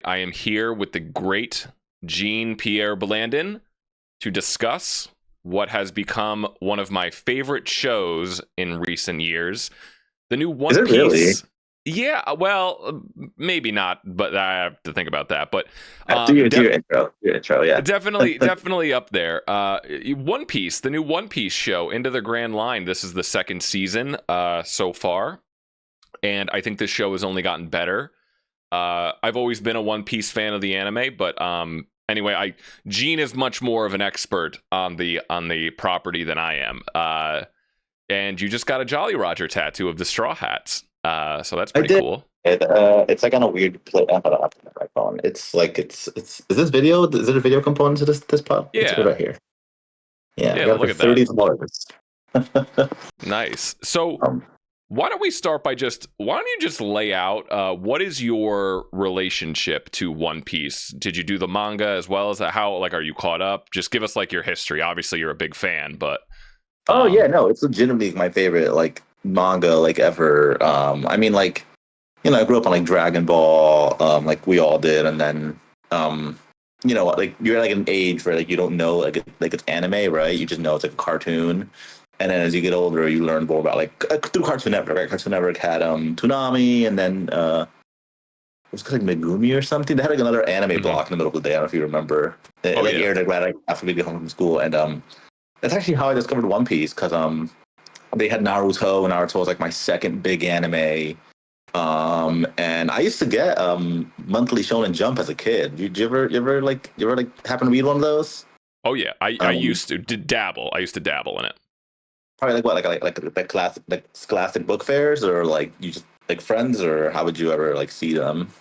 I am here with the great Jean-Pierre Blandin to discuss what has become one of my favorite shows in recent years, the new Is One it really? Piece. Yeah, well, maybe not, but I have to think about that. But Do your intro. Do your intro, yeah. definitely up there. One Piece, the new One Piece show, Into the Grand Line. This is the second season so far, and I think this show has only gotten better. I've always been a One Piece fan of the anime, but anyway, Gene is much more of an expert on the property than I am. And you just got a Jolly Roger tattoo of the Straw Hats, so that's I pretty did. cool. It's like on a weird play. Hold on, my phone. It's like it's. Is this video? Is it a video component to this pod? It's Yeah, right here. Yeah, I yeah. got it for Look at that. $30. Nice. So um, why don't you just lay out what is your relationship to One Piece? Did you do the manga as well as that? How, like, are you caught up? Just give us like your history. Obviously, you're a big fan, but oh yeah, no, it's legitimately my favorite like manga like ever. I mean like I grew up on like Dragon Ball, like we all did, and then like you're like an age where like you don't know like it's anime, right? You just know it's like a cartoon. And then as you get older, you learn more about like through Cartoon Network. Right? Cartoon Network had Toonami, and then it was like Megumi or something. They had like another anime mhm. block in the middle of the day. I don't know if you remember. It Oh like yeah. aired like after we get home from school, and that's actually how I discovered One Piece because they had Naruto, and Naruto was like my second big anime. And I used to get monthly Shonen Jump as a kid. You ever happen to read one of those? Oh yeah. I Um, used to dabble. I used to dabble in it. Probably like what like classic like Scholastic book fairs or like you just like friends or how would you ever like see them? Um,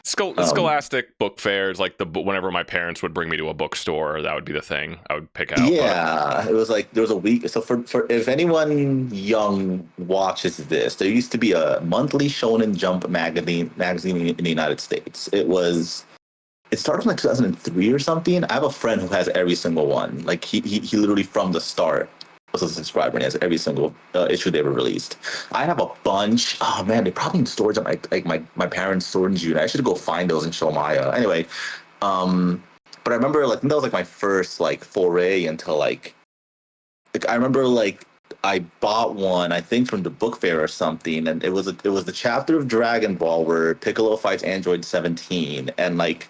Scholastic book fairs, like whenever my parents would bring me to a bookstore, that would be the thing I would pick out. But yeah, it was like there was a week. So for if anyone young watches this, there used to be a monthly Shonen Jump magazine in the United States. It started in like 2003 or something. I have a friend who has every single one. Like he literally from the start was a subscriber and he has every single issue they ever released. I have a bunch. Oh man, they probably in storage at my parents' storage unit. I should go find those and show Maya. Anyway, um, but I remember like that was like my first like foray into like I remember like I bought one, I think from the book fair or something, and it was the chapter of Dragon Ball where Piccolo fights Android 17, and like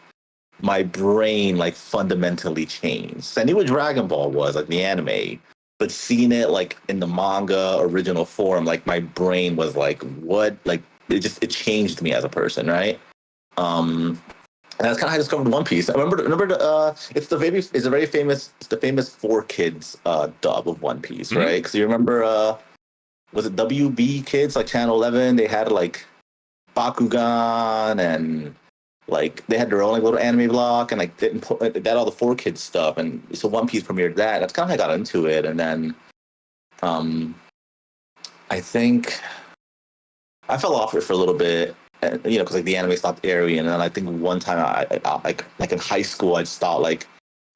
my brain like fundamentally changed. I knew what Dragon Ball was, like the anime, but seeing it like in the manga original form, like my brain was like, what? Like it changed me as a person, right? Um, and that's kind of how I discovered One Piece. I remember it's the famous Four Kids dub of One Piece, mhm. right? Because you remember was it WB Kids like Channel 11? They had like Bakugan and like they had their own like little anime block and like didn't put like, that all the Four Kids stuff, and so One Piece premiered that. That's kind of how I got into it, and then um I think I fell off it for a little bit, and, because like the anime stopped airing, and then I think one time like in high school I just thought like,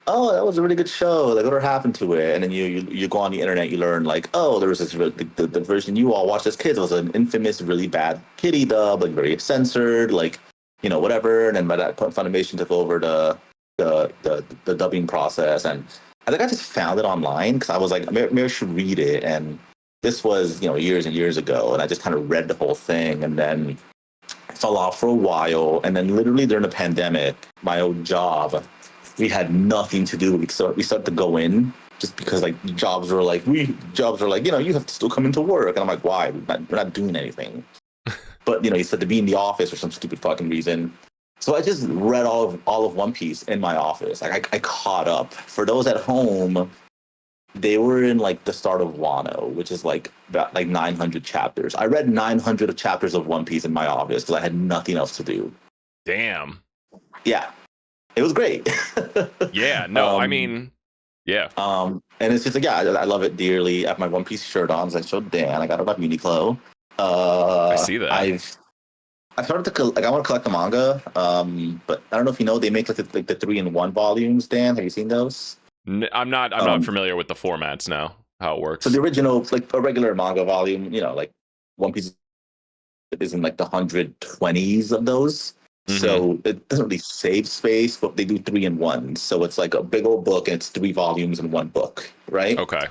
oh, that was a really good show. Like, what happened to it? And then you go on the internet, you learn like, oh, there was this the version you all watched as kids was an infamous, really bad kitty dub, like very censored, like whatever. And then by that point, Funimation took over the dubbing process, and I think I just found it online because I was like, maybe I should read it. And this was years and years ago, and I just kind of read the whole thing, and then fell off for a while. And then literally during the pandemic, my old job, we had nothing to do. We started to go in just because like jobs are like, you have to still come into work. And I'm like, why? We're not doing anything. But you said to be in the office for some stupid fucking reason. So I just read all of One Piece in my office. Like I caught up. For those at home, they were in like the start of Wano, which is like about like 900 chapters. I read 900 chapters of One Piece in my office because I had nothing else to do. Damn. Yeah, it was great. Yeah. No. I um, mean, yeah. and it's just like, yeah, I love it dearly. I have my One Piece shirt on, as I showed Dan. I got it at Uniqlo. I see that. I started to like I want to collect the manga, but I don't know if you know they make like the 3-in-1 volumes. Dan, have you seen those? I'm not. I'm not Um, familiar with the formats now. How it so the works. original, like a regular manga volume, like One Piece is in like the 120s of those. Mm-hmm. So it doesn't really save space, but they do 3 in 1. So it's like a big old book and it's 3 volumes in one book, right? Okay.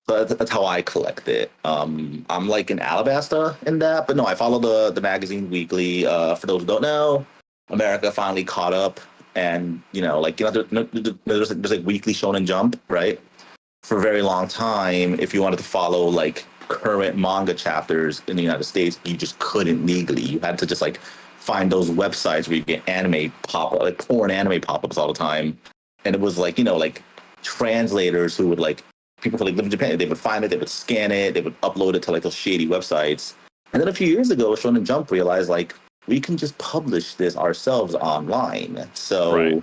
So that's how I collect it. I'm like in Alabasta in that, but no, I follow the magazine weekly. For those who don't know, America finally caught up, and there's like weekly Shonen Jump, right? For a very long time, if you wanted to follow like current manga chapters in the United States, you just couldn't legally. You had to just like find those websites where you get anime pop like porn anime pop ups all the time, and it was like like translators who would like people who like live in Japan. They would find it, they would scan it, they would upload it to like those shady websites. And then a few years ago, Shonen Jump realized like we can just publish this ourselves online. Right. So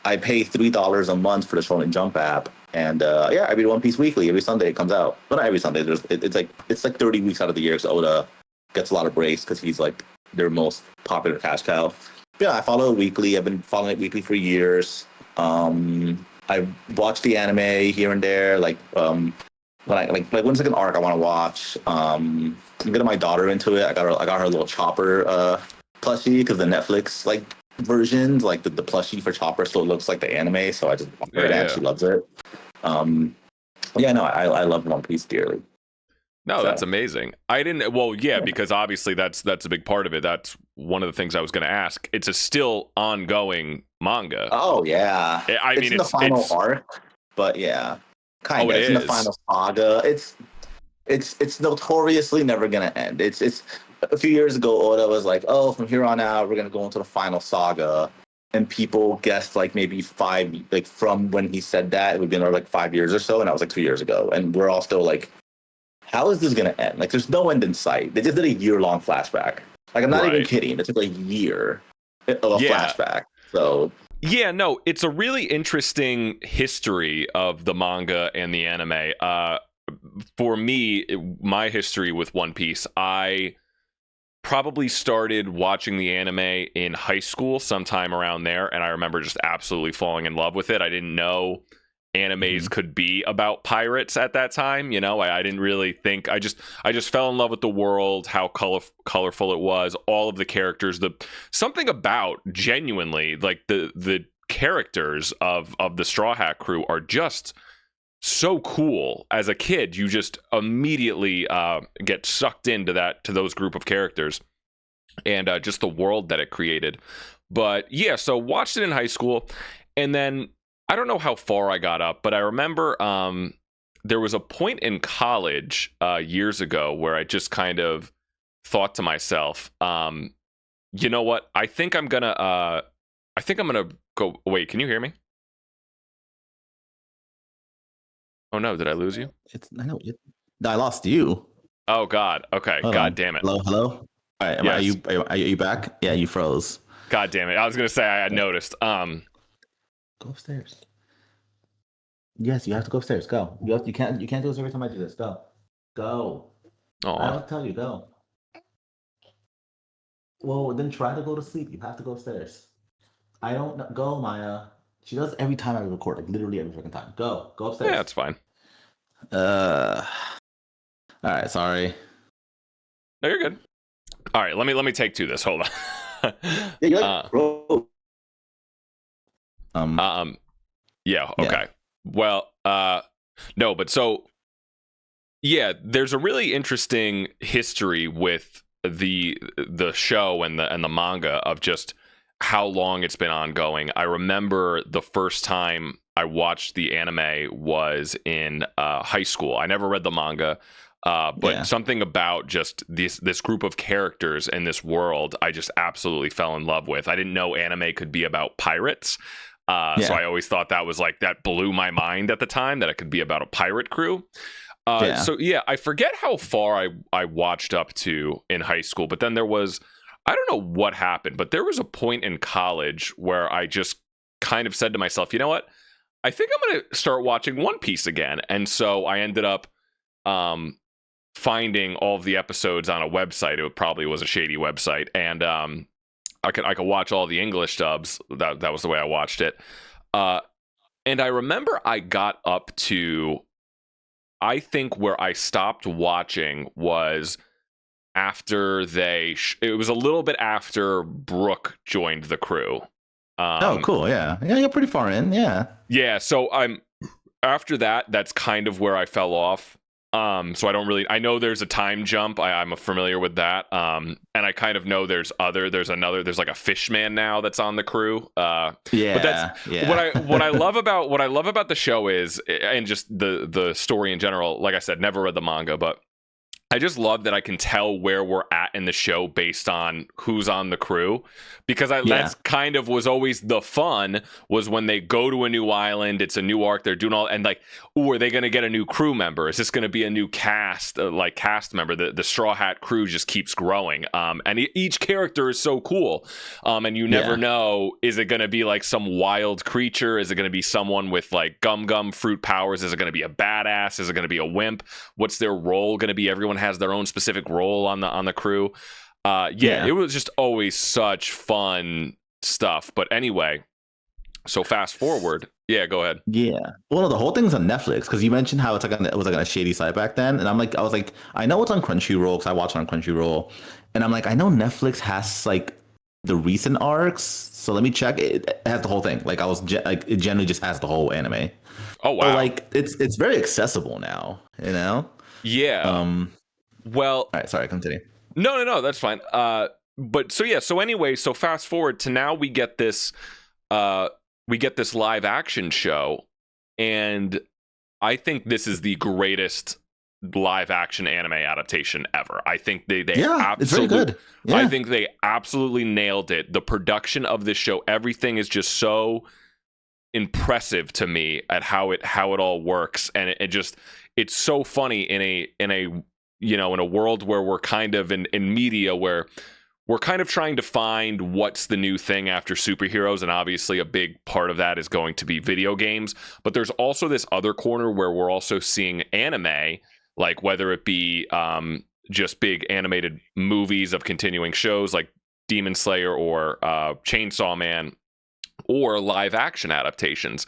I pay $3 a month for the Shonen Jump app, and yeah, I read One Piece weekly. Every Sunday it comes out. But not every Sunday. It's like 30 weeks out of the year. So Oda gets a lot of breaks because he's like their most popular cash cow. But yeah, I follow it weekly. I've been following it weekly for years. I watch the anime here and there. Like when I like when's like an arc I want to watch. I'm getting my daughter into it. I got her a little Chopper plushie because the Netflix like versions, like the plushie for Chopper still looks like the anime, so I just bought her and she loves it. Yeah, no, I love One Piece dearly. No, So. that's amazing. I didn't. Well, yeah, because obviously that's a big part of it. That's one of the things I was going to ask. It's a still ongoing manga. Oh yeah, I mean, in the final arc, but yeah, kind of. it It's in the is. final saga. It's notoriously never gonna end. It's a few years ago, Oda was like, oh, from here on out, we're gonna go into the final saga, and people guessed like maybe like from when he said that it would be another like 5 years or so, and that was like 2 years ago, and we're all still like, how is this gonna end? Like, there's no end in sight. They just did a year-long flashback. Like, I'm not even kidding. It took like a year of a flashback. So yeah, no, it's a really interesting history of the manga and the anime. For me, my history with One Piece, I probably started watching the anime in high school, sometime around there, and I remember just absolutely falling in love with it. I didn't know animes could be about pirates at that time. I didn't really think. I just fell in love with the world, how colorful it was, all of the characters, something about genuinely like the characters of the Straw Hat crew are just so cool. As a kid, you just immediately get sucked into those group of characters, and just the world that it created. But yeah, so watched it in high school, and then I don't know how far I got up, but I remember there was a point in college years ago where I just kind of thought to myself, you know what? I think I'm gonna go. Wait, can you hear me? Oh no, did I lose you? I know. I lost you. Oh God. Okay. Hold God on. damn it. Hello. All right. Yes. Are you back? Yeah, you froze. God damn it. I was gonna say I had noticed. Go upstairs. Yes, you have to go upstairs. Go. You can't do this every time I do this. Go. I'll tell you. Go. Well, then try to go to sleep. You have to go upstairs. I don't know. Go, Maya. She does every time I record, like literally every freaking time. Go upstairs. Yeah, that's fine. All right, sorry. No, you're good. All right, let me take to this. Hold on. yeah, you're like, bro. Yeah. Okay. Yeah. Well, no, but so yeah, there's a really interesting history with the show and the manga of just how long it's been ongoing. I remember the first time I watched the anime was in high school. I never read the manga, but something about just this group of characters in this world, I just absolutely fell in love with. I didn't know anime could be about pirates. So I always thought that blew my mind at the time, that it could be about a pirate crew. So yeah, I forget how far I watched up to in high school, but then there was, I don't know what happened, but there was a point in college where I just kind of said to myself, you know what? I think I'm going to start watching One Piece again. And so I ended up finding all of the episodes on a website. It probably was a shady website. And I could watch all the English dubs. That was the way I watched it. And I remember I got up to, I think where I stopped watching was after it was a little bit after Brooke joined the crew. Oh, cool. Yeah. Yeah, you're pretty far in. Yeah. Yeah, so after that, that's kind of where I fell off. So I know there's a time jump. I'm familiar with that. And I kind of know there's like a Fishman now that's on the crew. Yeah. But that's what I love about the show is, and just the story in general. Like I said, never read the manga, but I just love that I can tell where we're at in the show based on who's on the crew, because that's kind of was always the fun, was when they go to a new island, it's a new arc, they're doing all, and like, ooh, are they going to get a new crew member? Is this going to be a new cast member? The Straw Hat crew just keeps growing. And each character is so cool. And you never know, is it going to be like some wild creature? Is it going to be someone with like gum fruit powers? Is it going to be a badass? Is it going to be a wimp? What's their role going to be? Everyone has their own specific role on the crew. It was just always such fun stuff. But anyway, so fast forward. Yeah, go ahead. Yeah. Well, no, the whole thing's on Netflix, because you mentioned how it was like on a shady site back then, and I was like, I know it's on Crunchyroll because I watch it on Crunchyroll, and I'm like, I know Netflix has like the recent arcs, so let me check. It has the whole thing. Like it generally just has the whole anime. Oh wow! So, like it's very accessible now. You know. Yeah. Well. All right. Sorry. Continue. No, that's fine. But so anyway, so fast forward to now, we get this live action show, and I think this is the greatest live action anime adaptation ever. I think they it's very good. Yeah. I think they absolutely nailed it. The production of this show, everything is just so impressive to me at how it all works, and it's so funny in a in a world where we're kind of in media where we're kind of trying to find what's the new thing after superheroes, and obviously a big part of that is going to be video games. But there's also this other corner where we're also seeing anime, like whether it be just big animated movies of continuing shows like Demon Slayer or Chainsaw Man, or live action adaptations.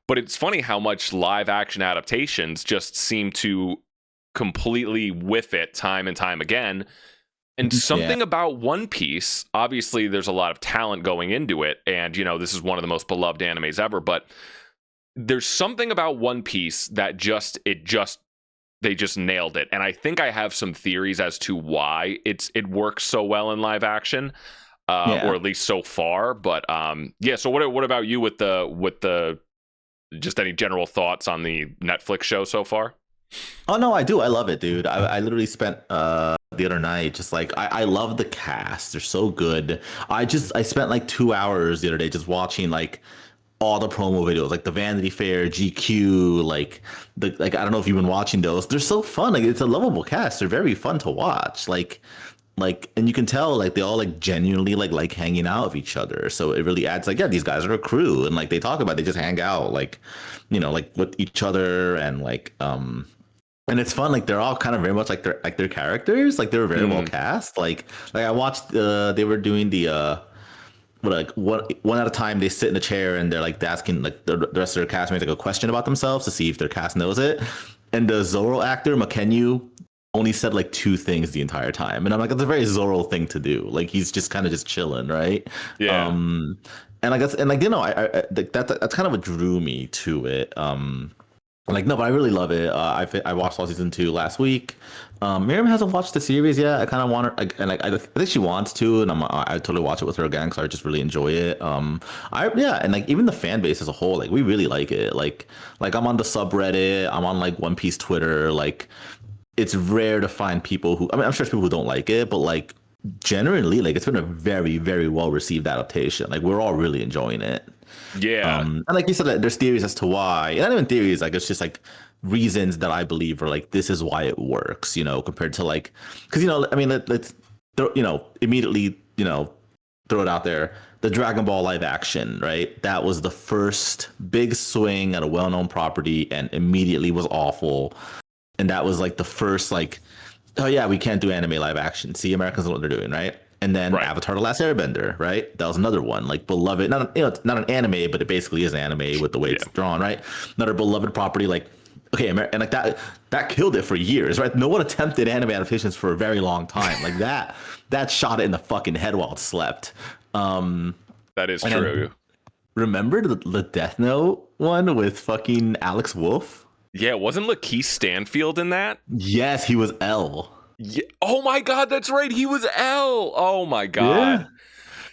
But it's funny how much live action adaptations just seem to completely whiff it time and time again. And something about One Piece, obviously there's a lot of talent going into it, and this is one of the most beloved animes ever, but there's something about One Piece that they just nailed it. And I think I have some theories as to why it works so well in live action, or at least so far. But so what about you with the just any general thoughts on the Netflix show so far? Oh no, I do. I love it, dude. I literally spent the other night just like I love the cast. They're so good. I spent like 2 hours the other day just watching like all the promo videos, like the Vanity Fair, GQ, like I don't know if you've been watching those. They're so fun. Like it's a lovable cast. They're very fun to watch. Like and you can tell like they all like genuinely like hanging out with each other. So it really adds like, yeah, these guys are a crew, and like they talk about it, they just hang out like like with each other, and like and it's fun. Like they're all kind of very much like their characters. Like they were very well cast. Like I watched they were doing the one at a time, they sit in a chair and they're like asking like the rest of their castmates like a question about themselves to see if their cast knows it. And the Zoro actor Makenyu only said like 2 things the entire time, and I'm like, that's a very Zoro thing to do. Like he's just kind of just chilling, right? Yeah. And like that's that's kind of what drew me to it. Like no, but I really love it. I watched all season 2 last week. Miriam hasn't watched the series yet. I kind of want her, and like I think she wants to, and I totally watch it with her again because I just really enjoy it. And like even the fan base as a whole, like we really like it. Like I'm on the subreddit, I'm on like One Piece Twitter. Like it's rare to find people who, I mean, I'm sure there's people who don't like it, but like generally, like it's been a very, very well received adaptation. Like we're all really enjoying it. Yeah. And like you said, there's theories as to why, and not even theories, like it's just like reasons that I believe are like, this is why it works, compared to like, because, I mean, let's immediately, throw it out there. The Dragon Ball live action, right? That was the first big swing at a well-known property and immediately was awful. And that was like the first like, oh yeah, we can't do anime live action. See, Americans know what they're doing, right? And then Avatar: The Last Airbender, right? That was another one, like beloved, not an anime, but it basically is anime with the way it's drawn, right? Another beloved property, like okay, and like that killed it for years, right? No one attempted anime adaptations for a very long time. Like that shot it in the fucking head while it slept. That is and true. Remember the Death Note one with fucking Alex Wolff? Yeah, wasn't Lakeith Stanfield in that? Yes, he was L. Yeah. Oh my god, that's right. He was L. Oh my god. Yeah.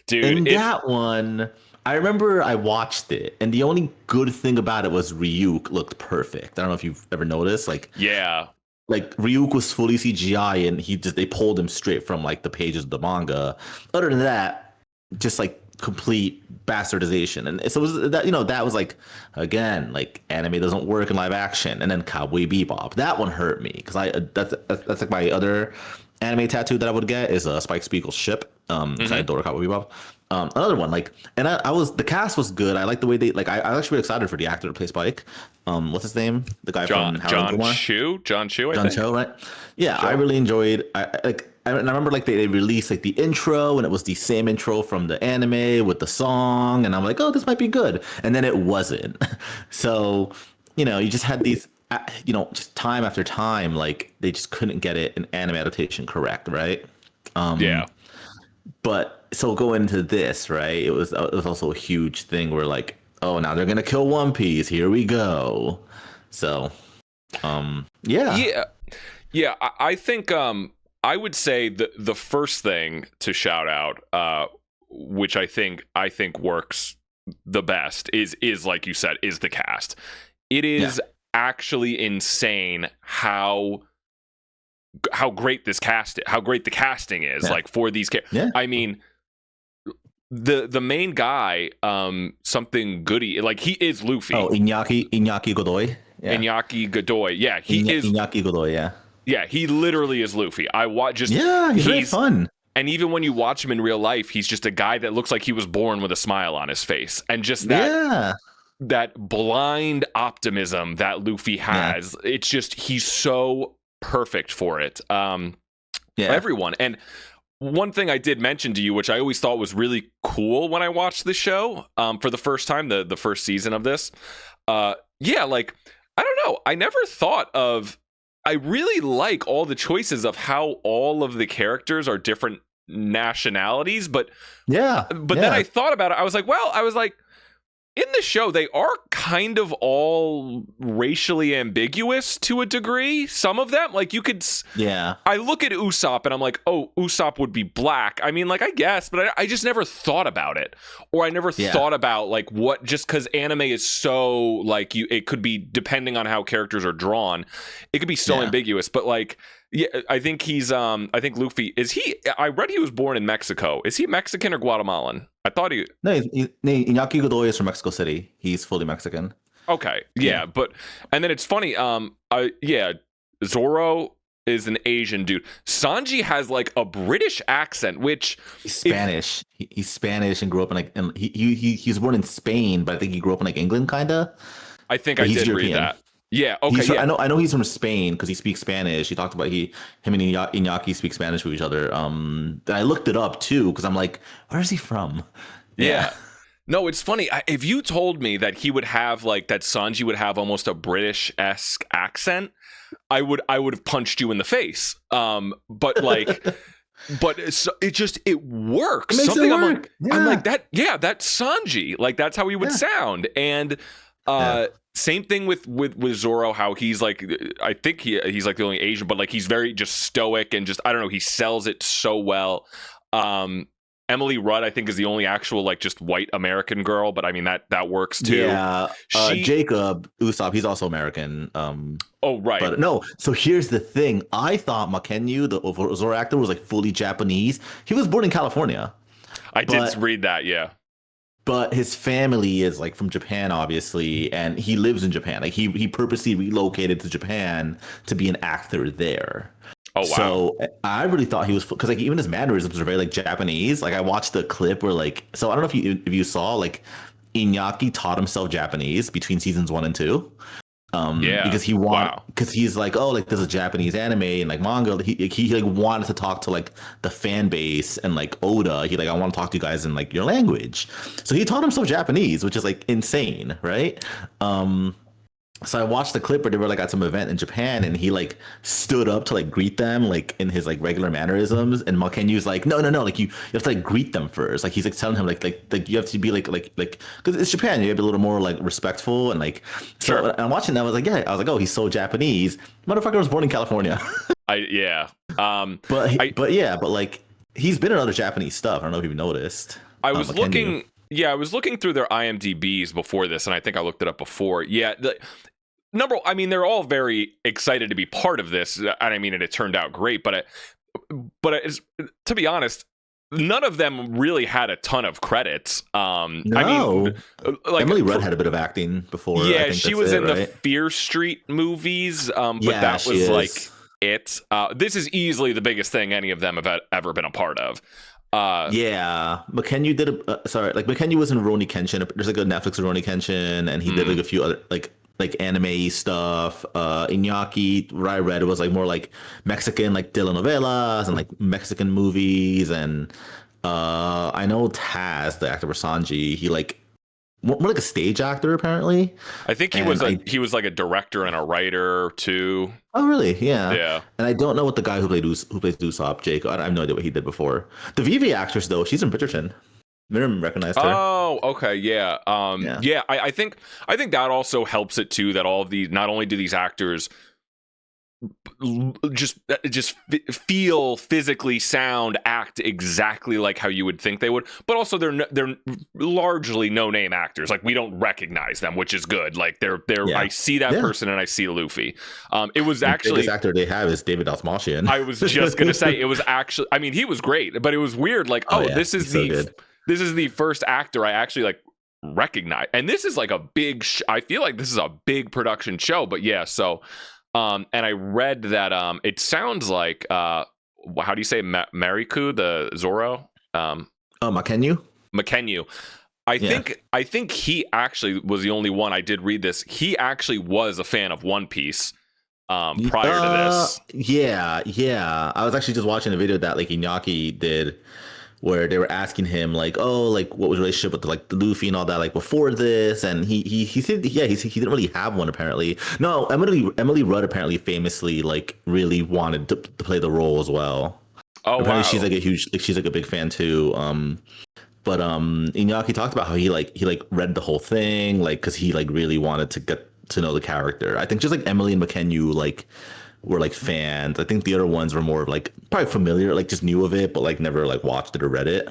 Dude, In that one, I remember I watched it, and the only good thing about it was Ryuk looked perfect. I don't know if you've ever noticed, yeah. like Ryuk was fully CGI, and they pulled him straight from like the pages of the manga. Other than that, just like complete bastardization, and so it was that that was like, again, like anime doesn't work in live action. And then Cowboy Bebop, that one hurt me because that's like my other anime tattoo that I would get is a Spike Spiegel's ship. 'Cause I adore Cowboy Bebop. Another one, like, and I was the cast was good. I like the way they like. I was actually really excited for the actor to play Spike. What's his name? The guy from Harold Kumar? John Chu, I John think. Cho, right? Yeah, I really enjoyed. I remember like they released like the intro, and it was the same intro from the anime with the song, and I'm like, oh, this might be good. And then it wasn't. So you just had these, just time after time, like they just couldn't get it an anime adaptation correct, right? Yeah. But so going into this, right? It was also a huge thing where like, oh, now they're gonna kill One Piece. Here we go. So, yeah. I think I would say the first thing to shout out, which I think works the best, is like you said, is the cast. It is actually insane how great this cast, how great the casting is, like for these characters. Yeah. I mean, the main guy, something Goody, like he is Luffy. Oh, Iñaki Godoy. Yeah. Iñaki Godoy. Yeah, he is Iñaki Godoy. Yeah. Yeah, he literally is Luffy. He's very fun. And even when you watch him in real life, he's just a guy that looks like he was born with a smile on his face, and just that blind optimism that Luffy has. It's just he's so perfect for it. Everyone. And one thing I did mention to you, which I always thought was really cool when I watched the show for the first time, the first season of this. Like, I don't know. I never thought of. I really like all the choices of how all of the characters are different nationalities, but then I thought about it. I was like, in the show, they are kind of all racially ambiguous to a degree. Some of them, like you could, I look at Usopp and I'm like, oh, Usopp would be black. I mean, like, I guess, but I just never thought about it, or I never thought about like what, just because anime is so like it could be, depending on how characters are drawn, it could be so ambiguous. But like, I think I think Luffy I read he was born in Mexico. Is he Mexican or Guatemalan? I thought No, Iñaki Godoy is from Mexico City. He's fully Mexican. Okay, but and then it's funny. Zoro is an Asian dude. Sanji has like a British accent, which he's Spanish. He's Spanish and grew up in like, and he was born in Spain, but I think he grew up in like England, kind of. I think I did read that. Yeah. Okay. I know he's from Spain because he speaks Spanish. He talked about him and Iñaki speak Spanish with each other. I looked it up too because I'm like, where is he from? Yeah. No, it's funny. If you told me that he would have like that, Sanji would have almost a British-esque accent, I would have punched you in the face. But like, it works. It Something work. I'm like that. Yeah, that's Sanji. Like that's how he would sound. And same thing with Zoro, how he's like, I think he's like the only Asian, but like he's very just stoic and just, I don't know, he sells it so well. Emily Rudd, I think, is the only actual like just white American girl, but I mean that works too. Yeah, Jacob Usopp, he's also American. Oh right, but no. So here's the thing: I thought Makenyu, the Zoro actor, was like fully Japanese. He was born in California. I did read that, yeah. But his family is like from Japan, obviously, and he lives in Japan. Like he purposely relocated to Japan to be an actor there. Oh wow! So I really thought he was, because like even his mannerisms are very like Japanese. Like I watched the clip where like, so I don't know if you saw, like Iñaki taught himself Japanese between seasons 1 and 2. Because because he's like, oh, like there's a Japanese anime and like manga. He like wanted to talk to like the fan base and like Oda. He like, I want to talk to you guys in like your language. So he taught himself Japanese, which is like insane, right? So I watched the clip where they were like at some event in Japan, and he like stood up to like greet them like in his like regular mannerisms, and Malkenyu's like, no, like you have to like greet them first. Like he's like telling him like you have to be like because it's Japan, you have to be a little more like respectful and like. So Sure. and I'm watching that, I was like, oh, he's so Japanese. Motherfucker was born in California, Yeah. but yeah, but like he's been in other Japanese stuff. I don't know if you've noticed. I was Malkenyu. looking. Yeah, I was looking through their IMDb's before this, and I think I looked it up before. Yeah, I mean, they're all very excited to be part of this, and I mean, it turned out great. To be honest, none of them really had a ton of credits. I mean, like Emily Rudd had a bit of acting before. I yeah, think she that's was it, in the right? Fear Street movies, but Yeah, that she was is. like it. This is easily the biggest thing any of them have ever been a part of. Yeah, McKenyu did like McKenyu was in Rurouni Kenshin. There's like a Netflix Rurouni Kenshin, and he did like a few other like anime stuff. Iñaki, what I read, was like more like Mexican like telenovelas and like Mexican movies. And I know Taz, the actor for Sanji, he like more like a stage actor apparently. I think he And was he was like a director and a writer too. Oh really? Yeah. Yeah. And I don't know what the guy who plays Usopp, Jake. I have no idea what he did before. The Vivi actress though, she's in Bridgerton. Miriam recognized her. Oh, okay, yeah. Yeah. I think that also helps it too. That all of these, not only do these actors just feel physically sound, act exactly like how you would think they would, but also they're largely no name actors. Like we don't recognize them, which is good. Like they're Yeah. I see that person and I see Luffy. It was actually, the biggest actor they have is David Dastmalchian. I was just gonna say, it was actually, I mean, he was great, but it was weird. Like, Oh, yeah. this is He's so good. this is the first actor I actually like recognize, and this is like a big. I feel like this is a big production show. But yeah, so and I read that it sounds like how do you say Mariku, the Zoro? Oh, Makenyu? Makenyu. I think he actually was the only one. I did read this. He actually was a fan of One Piece prior to this. Yeah. I was actually just watching a video that like Iñaki did, where they were asking him like, oh, like what was your relationship with like the Luffy and all that like before this, and he said he didn't really have one apparently. No, Emily Rudd apparently famously like really wanted to play the role as well. Oh Apparently wow. she's like a big fan too. But Iñaki talked about how he read the whole thing like because he like really wanted to get to know the character. I think just like Emily and Makenyu like were like fans. I think the other ones were more of like probably familiar, like just knew of it, but like never like watched it or read it.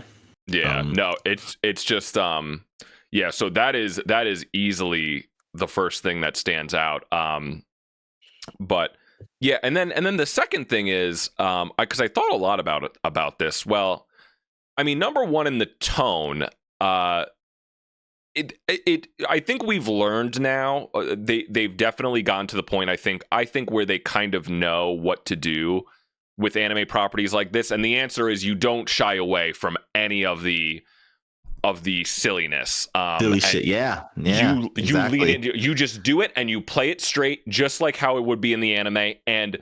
Yeah, no, it's just yeah, so that is easily the first thing that stands out. But yeah, and then the second thing is because I thought a lot about this. Well, I mean, number one, in the tone, I think we've learned now. They've definitely gotten to the point. I think where they kind of know what to do with anime properties like this, and the answer is you don't shy away from any of the silliness. Silly shit. Yeah. You exactly. lean into, you just do it and you play it straight, just like how it would be in the anime. And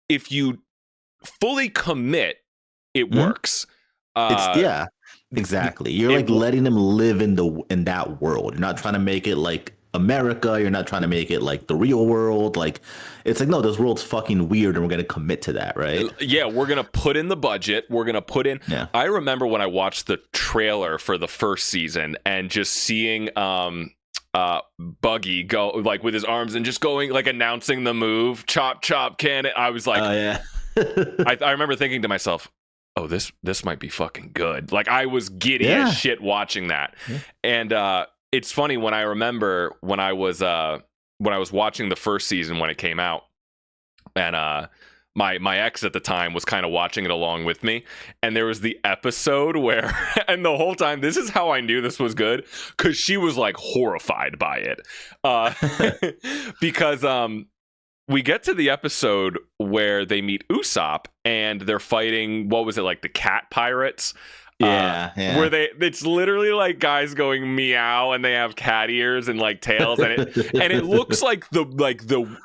if you fully commit, it works. Yeah. Exactly. You're like letting them live in that world. You're not trying to make it like America. You're not trying to make it like the real world. Like it's like, no, this world's fucking weird and we're gonna commit to that, right? Yeah, we're gonna put in the budget. We're gonna put in. Yeah. I remember when I watched the trailer for the first season and just seeing Buggy go like with his arms and just going like announcing the move, chop chop cannon. I was like, Oh yeah. I remember thinking to myself, oh, this might be fucking good. Like I was giddy as shit watching that. Yeah. And it's funny when I remember when I was watching the first season when it came out, and my ex at the time was kind of watching it along with me, and there was the episode where and the whole time, this is how I knew this was good, because she was like horrified by it. Because we get to the episode where they meet Usopp and they're fighting, what was it, like the cat pirates? Yeah. Where it's literally like guys going meow and they have cat ears and like tails, and it looks like the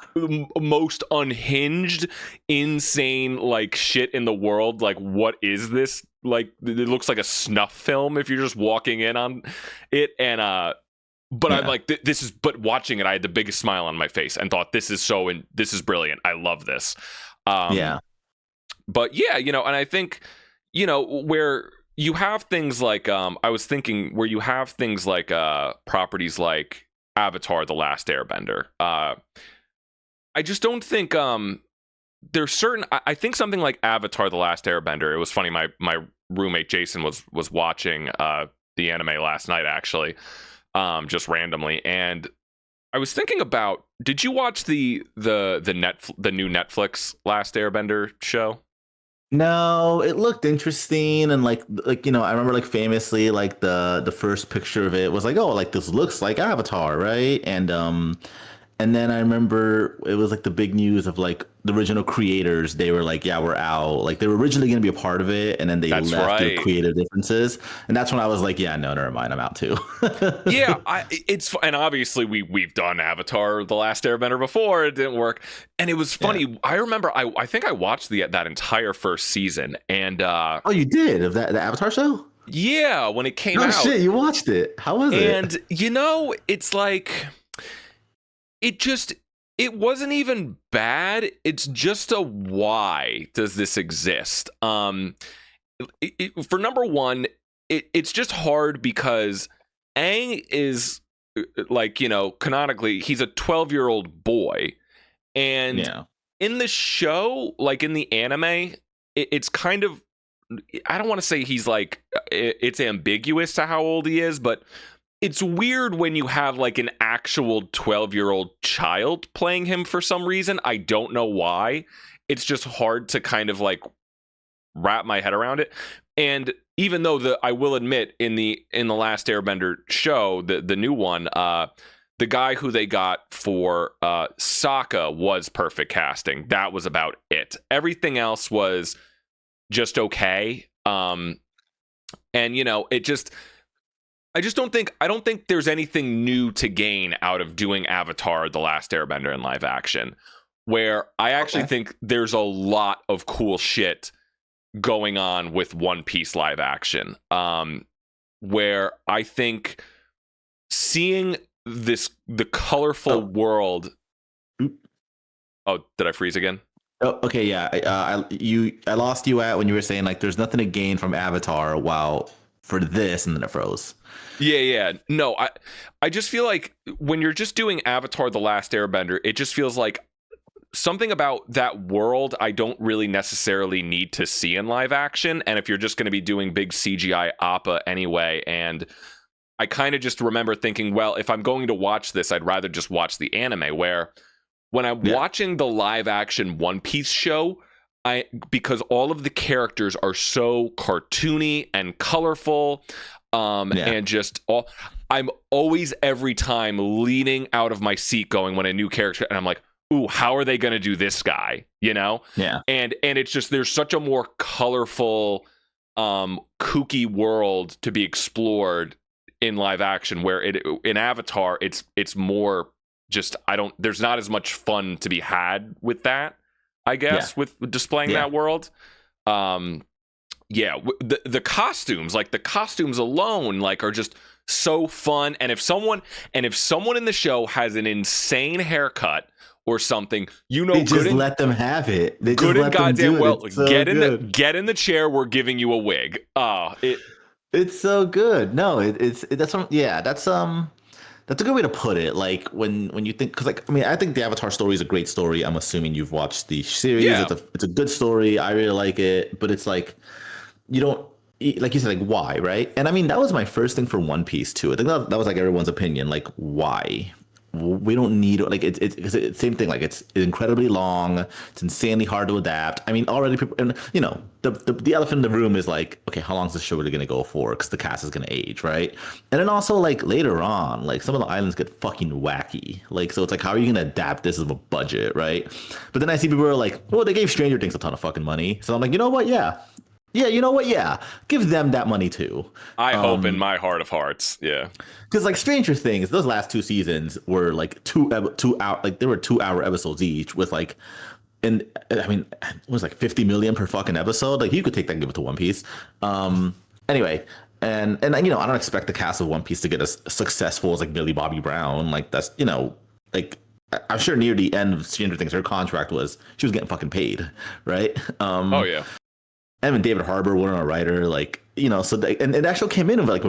most unhinged, insane like shit in the world. Like, what is this? Like, it looks like a snuff film if you're just walking in on it. And But I'm Yeah. like, but watching it, I had the biggest smile on my face and thought, this is brilliant. I love this. Yeah. But yeah, and I think, where you have things like, I was thinking where you have things like properties like Avatar: The Last Airbender. I just don't think there's certain. I think something like Avatar: The Last Airbender. It was funny. My roommate Jason was watching the anime last night, actually, just randomly, and I was thinking about. Did you watch the new Netflix Last Airbender show? No, it looked interesting, and like I remember like famously like the first picture of it was like, oh, like this looks like Avatar, right? And then I remember it was like the big news of like the original creators. They were like, yeah, we're out. Like they were originally going to be a part of it, and then they That's left due right. to creative differences. And that's when I was like, yeah, no, never mind, I'm out too. Yeah, and obviously we've done Avatar: The Last Airbender before. It didn't work, and it was funny. Yeah. I remember I think I watched that entire first season, and Oh, you did of the Avatar show? yeah, when it came Oh out, shit, you watched it. How was it? and it's like it wasn't even bad. It's just a why does this exist? For number one, it's just hard because Aang is like, canonically he's a 12-year-old boy, and Yeah. in the show, like in the anime, it's kind of, I don't want to say he's like, it's ambiguous to how old he is, but it's weird when you have like an actual 12-year-old child playing him for some reason. I don't know why. It's just hard to kind of like wrap my head around it. And even though I will admit in the Last Airbender show, the new one, the guy who they got for Sokka was perfect casting. That was about it. Everything else was just okay. And it just, I don't think there's anything new to gain out of doing Avatar: The Last Airbender in live action, where I actually think there's a lot of cool shit going on with One Piece live action, where I think seeing the colorful world. Oh, did I freeze again? Oh, okay, yeah. I lost you at when you were saying like there's nothing to gain from Avatar, while for this, and then it froze. Yeah. No, I just feel like when you're just doing Avatar: The Last Airbender, it just feels like something about that world I don't really necessarily need to see in live action. And if you're just going to be doing big CGI Appa anyway, and I kind of just remember thinking, well, if I'm going to watch this, I'd rather just watch the anime, where when I'm watching the live action One Piece show, because all of the characters are so cartoony and colorful, and just I'm always every time leaning out of my seat going when a new character, and I'm like, ooh, how are they going to do this guy? Yeah. And it's just, there's such a more colorful, kooky world to be explored in live action, where in Avatar, it's more just, there's not as much fun to be had with that, I guess, with displaying that world. The costumes, like the costumes alone, like are just so fun. And if someone in the show has an insane haircut or something, they just let them have it. They good just and let them goddamn do it. well. It's so Get good. in the chair. We're giving you a wig. It's so good. No, that's a good way to put it. Like when you think, because like I mean, I think the Avatar story is a great story. I'm assuming you've watched the series. Yeah. It's a good story. I really like it, but it's like you don't, like you said, like why, right? And I mean, that was my first thing for One Piece too. I think that was like everyone's opinion. Like why? We don't need like it's same thing. Like it's incredibly long. It's insanely hard to adapt. I mean, already people, and the elephant in the room is like, okay, how long is the show really gonna go for? Because the cast is gonna age, right? And then also like later on, like some of the islands get fucking wacky. Like so, it's like how are you gonna adapt this with a budget, right? But then I see people are like, well, they gave Stranger Things a ton of fucking money, so I'm like, you know what? Yeah, you know what? Yeah, give them that money too. I hope in my heart of hearts, yeah. Because like Stranger Things, those last two seasons were like 2 hour, like they were 2 hour episodes each with like, and I mean, it was like 50 million per fucking episode. Like you could take that and give it to One Piece. Anyway, and I don't expect the cast of One Piece to get as successful as like Millie Bobby Brown. Like that's like I'm sure near the end of Stranger Things, her contract was she was getting fucking paid, right? Oh yeah. And then David Harbour, Winona Ryder, like so and it actually came in with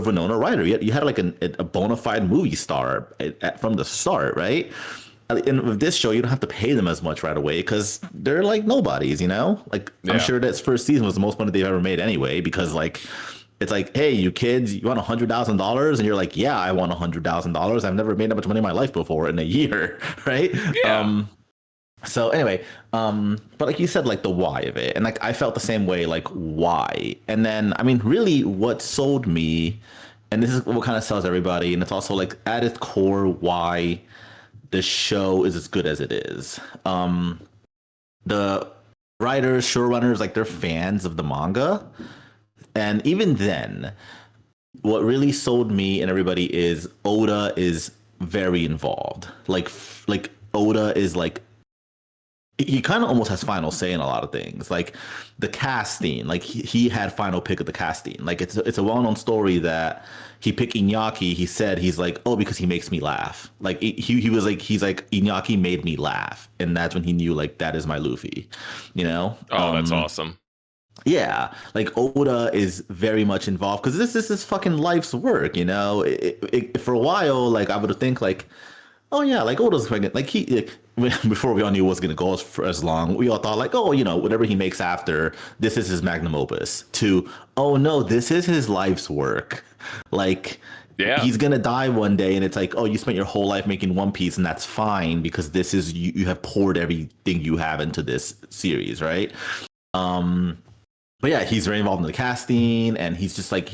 Winona Ryder. You had like a bona fide movie star from the start, right? And with this show, you don't have to pay them as much right away because they're like nobodies, Like I'm sure that first season was the most money they've ever made anyway, because like it's like, hey, you kids, you want $100,000, and you're like, yeah, I want $100,000. I've never made that much money in my life before in a year, right? Yeah. So anyway, but like you said, like the why of it, and like I felt the same way, like why, and then I mean, really, what sold me, and this is what kind of sells everybody, and it's also like at its core why the show is as good as it is. The writers, showrunners, like they're fans of the manga, and even then, what really sold me and everybody is Oda is very involved. Like Oda is like he kind of almost has final say in a lot of things, like the casting. Like he had final pick of the casting. Like it's a well-known story that he picked Iñaki. He said he's like, oh, because he makes me laugh. Like he was like, he's like, Iñaki made me laugh, and that's when he knew like that is my Luffy, Oh, that's awesome. Yeah, like Oda is very much involved because this is his fucking life's work. For a while, like I would think like, oh yeah, like Oda's pregnant. Like before we all knew it was gonna go for as long, we all thought like, oh, whatever he makes after this is his magnum opus. To oh no, this is his life's work. Like yeah, he's gonna die one day, and it's like, oh, you spent your whole life making One Piece, and that's fine because this is you have poured everything you have into this series, right? But yeah, he's very involved in the casting, and he's just like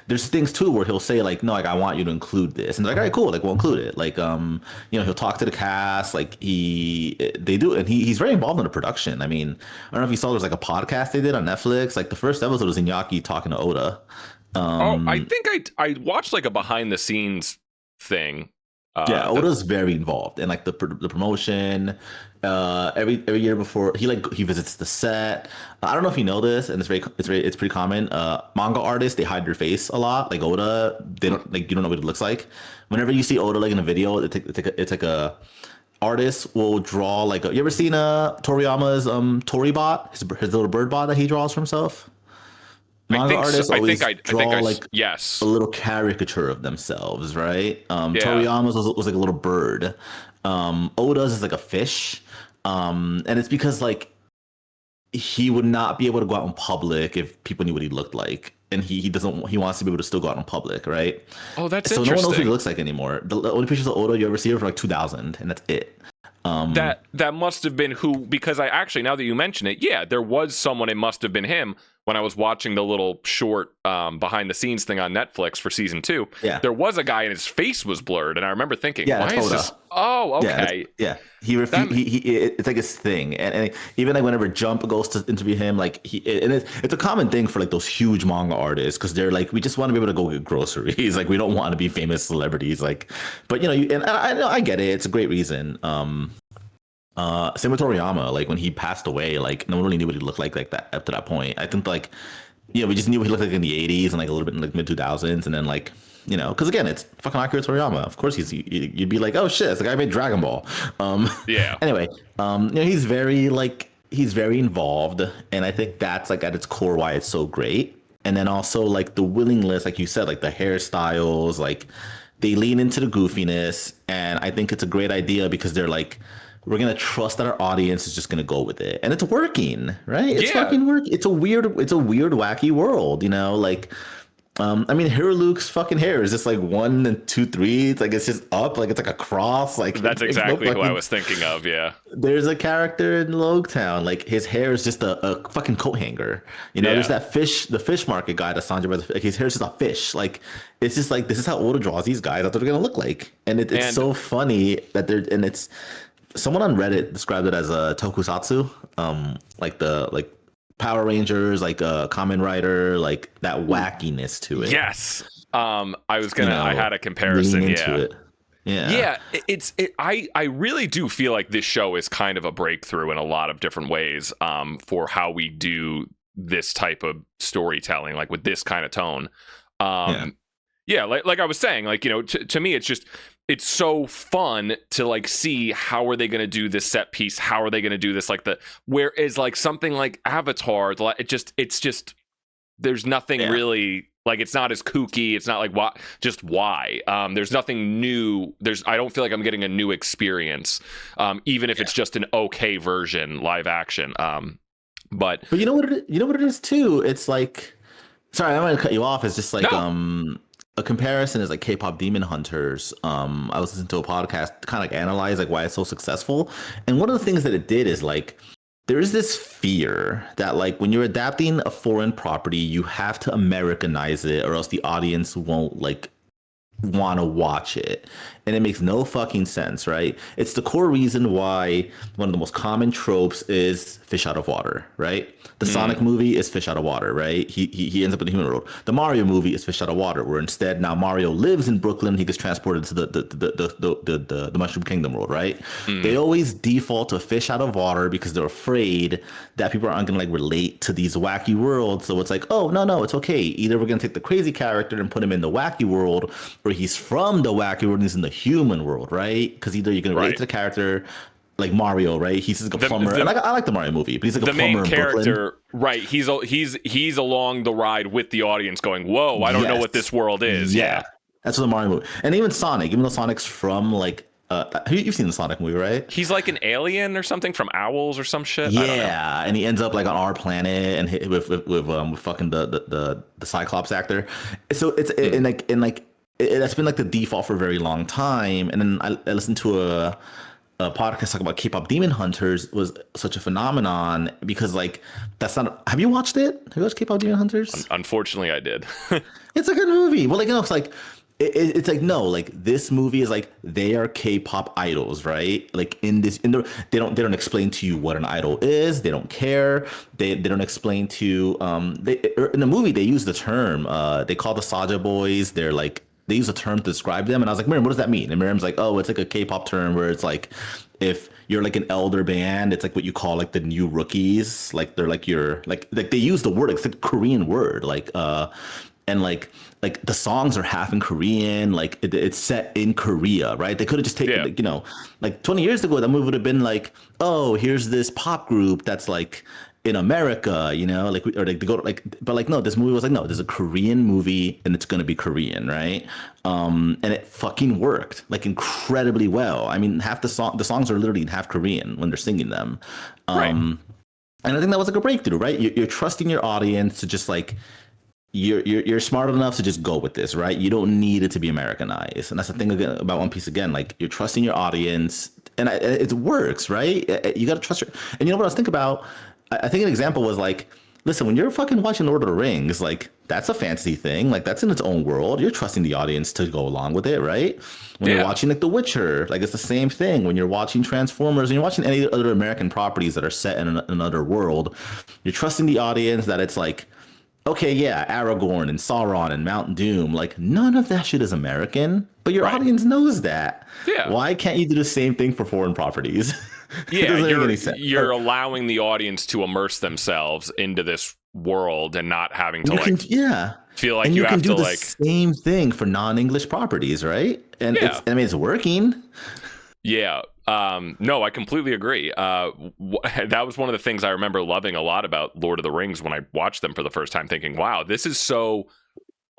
there's things too where he'll say like, no, like I want you to include this, and they're like, all right, cool, like we'll include it. Like he'll talk to the cast, like they do, and he's very involved in the production. I mean, I don't know if you saw there's like a podcast they did on Netflix. Like the first episode was Iñaki talking to Oda. I think I watched like a behind the scenes thing. Yeah, Oda's very involved in like the promotion. Every year before he visits the set. I don't know if you know this, and it's pretty common. Manga artists, they hide their face a lot. Like Oda, they don't like, you don't know what it looks like. Whenever you see Oda like in a video, it's like a artist will draw like you ever seen Toriyama's Toribot, his little bird bot that he draws for himself. Manga artists always draw like yes, a little caricature of themselves, right? Toriyama's was like a little bird. Oda's is like a fish. And it's because like he would not be able to go out in public if people knew what he looked like, and he wants to be able to still go out in public, right? Oh, that's so interesting. No one knows what he looks like anymore. The only pictures of Oda you ever see are from like 2000, and that's it. That must have been who, because I actually, now that you mention it, yeah, there was someone, it must have been him when I was watching the little short behind the scenes thing on Netflix for season 2. Yeah. There was a guy and his face was blurred, and I remember thinking, yeah, why is Oda. this? Oh, okay. Yeah. It's like his thing. And even like whenever Jump goes to interview him, like it's a common thing for like those huge manga artists, because they're like, we just want to be able to go get groceries. Like we don't want to be famous celebrities. Like, but and I get it. It's a great reason. Same with Toriyama. Like when he passed away, like no one really knew what he looked like that up to that point. I think like, we just knew what he looked like in the 80s and like a little bit in like mid 2000s, and then like, because again, it's fucking Akira Toriyama. Of course, you'd be like, oh shit, it's the guy who made Dragon Ball. Yeah. Anyway, he's very involved, and I think that's like at its core why it's so great. And then also like the willingness, like you said, like the hairstyles, like they lean into the goofiness, and I think it's a great idea because they're like, we're gonna trust that our audience is just gonna go with it, and it's working, right? It's fucking work. It's a weird, wacky world, like. I mean, Luke's fucking hair is just like 1 and 2 3. It's like it's just up, like it's like a cross. Like that's exactly who I was thinking of. Yeah. There's a character in Logetown, like his hair is just a fucking coat hanger. There's that fish, the fish market guy, that Sanjay Brother. Like his hair is just a fish. Like it's just like this is how Oda draws these guys. That's what they're gonna look like, and it's so funny that it's. Someone on Reddit described it as a tokusatsu, like Power Rangers, like a Kamen Rider, like that wackiness to it. Yes. I had a comparison. Yeah. I really do feel like this show is kind of a breakthrough in a lot of different ways for how we do this type of storytelling, like with this kind of tone. Yeah. Yeah, like I was saying, like, you know, to me, it's so fun to like see how are they going to do this set piece, how are they going to do this, like whereas like something like Avatar, it's just there's nothing really, like, it's not as kooky, it's not like why there's nothing new, I don't feel like I'm getting a new experience, even if it's just an okay version live action, but you know what it is too, it's like, sorry, I'm gonna cut you off, it's just like a comparison is like K-pop Demon Hunters. I was listening to a podcast to kind of like analyze like why it's so successful. And one of the things that it did is like there is this fear that like when you're adapting a foreign property, you have to Americanize it or else the audience won't like want to watch it. And it makes no fucking sense, right? It's the core reason why one of the most common tropes is fish out of water, right? The Sonic movie is fish out of water, right? He ends up in the human world. The Mario movie is fish out of water, where instead now Mario lives in Brooklyn. He gets transported to the Mushroom Kingdom world, right? They always default to fish out of water because they're afraid that people aren't gonna like relate to these wacky worlds. So it's like, oh no, it's okay. Either we're gonna take the crazy character and put him in the wacky world, or he's from the wacky world and he's in the human world, right? Because either you're gonna relate to the character, like Mario, right? He's like a plumber. And I like the Mario movie, but he's like a plumber main in character, Brooklyn. right? He's along the ride with the audience, going, "Whoa, I don't know what this world is." Yeah, that's what the Mario movie. And even Sonic, even though Sonic's from like, you've seen the Sonic movie, right? He's like an alien or something from Owls or some shit. Yeah, and he ends up like on our planet and hit with fucking the Cyclops actor. So it's that's been like the default for a very long time. And then I listened to a podcast talking about K-pop Demon Hunters was such a phenomenon because like that's not. Have you watched it? Have you watched K-pop Demon Hunters? Unfortunately, I did. It's a good movie. Well, like, you know, it's like it's like, no, like this movie is like they are K-pop idols, right? Like they don't explain to you what an idol is. They don't care. They don't explain to in the movie they use the term they call the Saja Boys. They're like, they use a term to describe them, and I was like, Miriam, what does that mean? And Miriam's like, oh, it's like a K-pop term where it's like if you're like an elder band, it's like what you call like the new rookies. Like they're like your like they use the word, it's a Korean word, like and like the songs are half in Korean, like it's set in Korea, right? They could have just taken like, you know, like 20 years ago that movie would have been like, oh, here's this pop group that's like in America, you know, like, or like they go to like, but like, no, this movie was like, no, there's a Korean movie and it's gonna be Korean, right? And it fucking worked like incredibly well. I mean, half the songs are literally in half Korean when they're singing them. Right. And I think that was like a breakthrough, right? You're trusting your audience to just like, you're smart enough to just go with this, right? You don't need it to be Americanized, and that's the thing again about One Piece. Again, like you're trusting your audience, and it works, right? You got to trust your. And you know what I was thinking about? I think an example was like, listen, when you're fucking watching Lord of the Rings, like that's a fantasy thing, like that's in its own world. You're trusting the audience to go along with it, right? When you're watching like The Witcher, like it's the same thing. When you're watching Transformers, and you're watching any other American properties that are set in another world, you're trusting the audience that it's like, okay, yeah, Aragorn and Sauron and Mount Doom, like none of that shit is American, but your audience knows that. Yeah. Why can't you do the same thing for foreign properties? Yeah, you're allowing the audience to immerse themselves into this world and not having to feel like and you have can do to the like same thing for non-English properties, right? And it's working. Yeah. No, I completely agree. That was one of the things I remember loving a lot about Lord of the Rings when I watched them for the first time, thinking, wow, this is so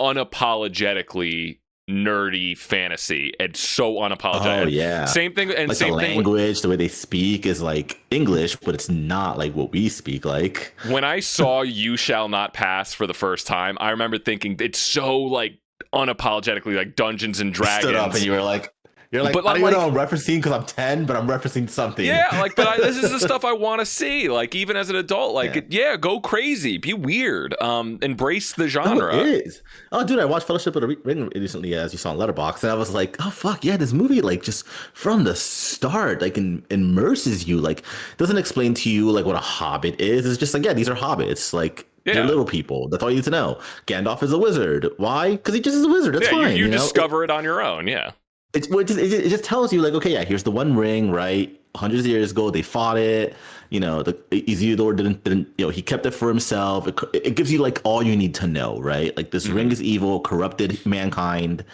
unapologetically nerdy fantasy. It's so unapologetic. Oh yeah. Same thing. And like same the thing. Language, the way they speak is like English, but it's not like what we speak like. When I saw You Shall Not Pass for the first time, I remember thinking it's so like unapologetically like Dungeons and Dragons. Stood up and you were like, you're like, but I don't even know I'm referencing because I'm 10, but I'm referencing something. Yeah, like, but this is the stuff I want to see. Like, even as an adult, like, go crazy, be weird, embrace the genre. Oh, it is. Oh, dude, I watched Fellowship of the Ring recently, as you saw in Letterboxd, and I was like, oh fuck yeah, this movie like just from the start like immerses you. Like, doesn't explain to you like what a hobbit is. It's just like, yeah, these are hobbits. Like, they're little people. That's all you need to know. Gandalf is a wizard. Why? Because he just is a wizard. That's fine. You discover it on your own. Yeah. it just tells you like, okay, yeah, here's the One Ring, right? Hundreds of years ago, they fought it. You know, the Isildur didn't, you know, he kept it for himself. It gives you like all you need to know, right? Like this ring is evil, corrupted mankind.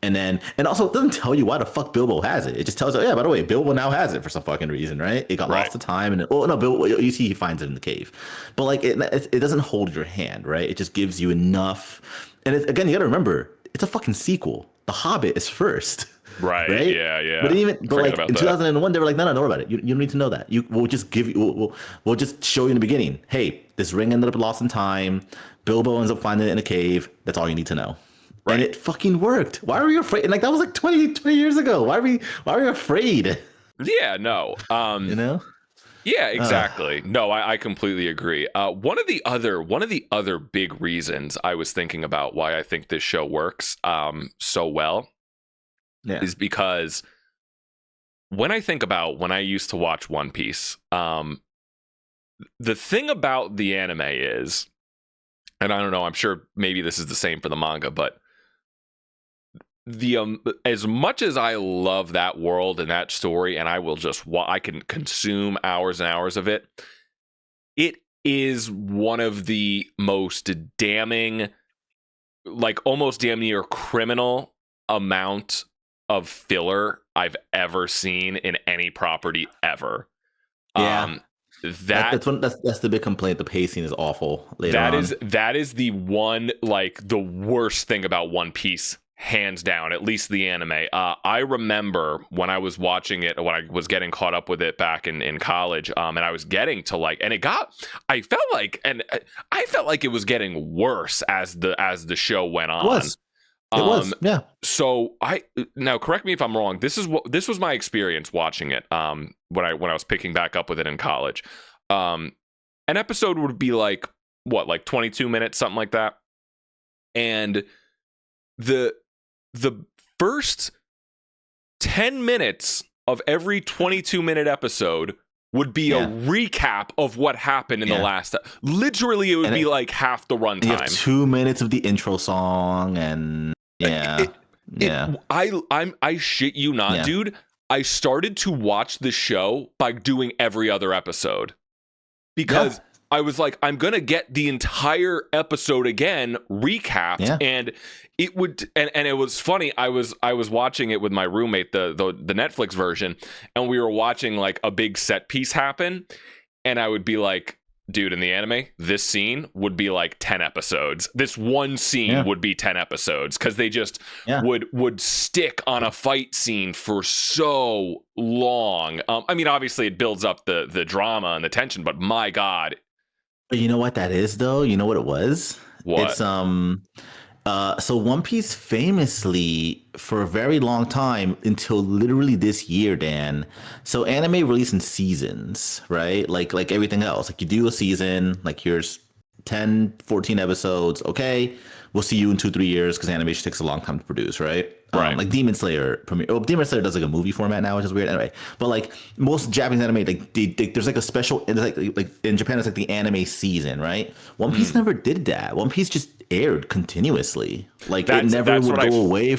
And also it doesn't tell you why the fuck Bilbo has it. It just tells you, yeah, by the way, Bilbo now has it for some fucking reason, right? It got lost to time, and oh no, Bilbo, you see he finds it in the cave, but like it doesn't hold your hand, right? It just gives you enough. And again, you got to remember, it's a fucking sequel. The Hobbit is first. Right. Right. Yeah. But like in 2001, they were like, no, don't worry about it. You don't need to know that. We'll just give you. We'll just show you in the beginning. Hey, this ring ended up lost in time. Bilbo ends up finding it in a cave. That's all you need to know. Right. And it fucking worked. Why were you afraid? And like that was like 20 years ago. Why are we afraid? Yeah. No. You know. Yeah, exactly. No, I completely agree. One of the other big reasons I was thinking about why I think this show works so well is because when I think about when I used to watch One Piece, the thing about the anime is, and I don't know, I'm sure maybe this is the same for the manga, but the as much as I love that world and that story, and I will just I can consume hours and hours of it, it is one of the most damning, like almost damn near criminal amount of filler I've ever seen in any property ever. Yeah. That's the big complaint. The pacing is awful. That is the one, like the worst thing about One Piece, hands down, at least the anime. I remember when I was watching it, when I was getting caught up with it back in college, and I was getting to like, and I felt like it was getting worse as the show went on. It was, yeah. So now correct me if I'm wrong. This was my experience watching it. When I was picking back up with it in college, an episode would be like 22 minutes, something like that, and the first 10 minutes of every 22-minute episode would be a recap of what happened in the last. Literally, it would be like half the runtime. You have 2 minutes of the intro song, and I shit you not, dude. I started to watch the show by doing every other episode because I was like, I'm gonna get the entire episode again recapped, and it would, and it was funny. I was watching it with my roommate, the Netflix version, and we were watching like a big set piece happen, and I would be like, dude, in the anime, this scene would be like 10 episodes. This one scene would be 10 episodes because they just would stick on a fight scene for so long. I mean, obviously it builds up the drama and the tension, but my God. But you know what that is, though? You know what it was? What? It's so One Piece famously for a very long time until literally this year, Dan. So anime released in seasons, right? Like everything else. Like you do a season, like here's 10, 14 episodes. Okay, we'll see you in 2-3 years because animation takes a long time to produce, right? Right. Like Demon Slayer premiere. Oh, Demon Slayer does like a movie format now, which is weird. Anyway, but like most Japanese anime, like there's like a special, like in Japan, it's like the anime season, right? One Piece never did that. One Piece just aired continuously. Like it never would go away.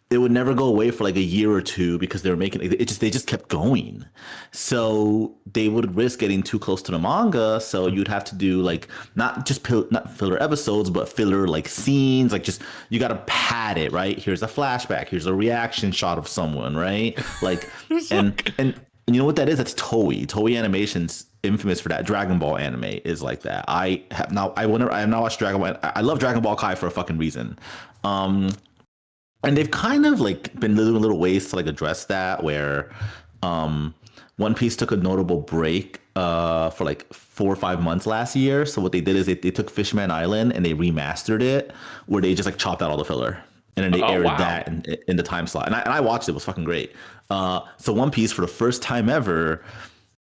It would never go away for like a year or two because they were making it. They just kept going. So they would risk getting too close to the manga. So you'd have to do like not filler episodes, but filler like scenes. Like just you got to pad it, right? Here's a flashback. Here's a reaction shot of someone, right? Like and you know what that is? That's Toei. Toei Animation's infamous for that. Dragon Ball anime is like that. I have now watched Dragon Ball. I love Dragon Ball Kai for a fucking reason. And they've kind of like been doing little ways to like address that, where One Piece took a notable break for like 4 or 5 months last year. So what they did is they took Fishman Island and they remastered it, where they just like chopped out all the filler. And then they aired that in the time slot. And I watched it. It was fucking great. So One Piece, for the first time ever,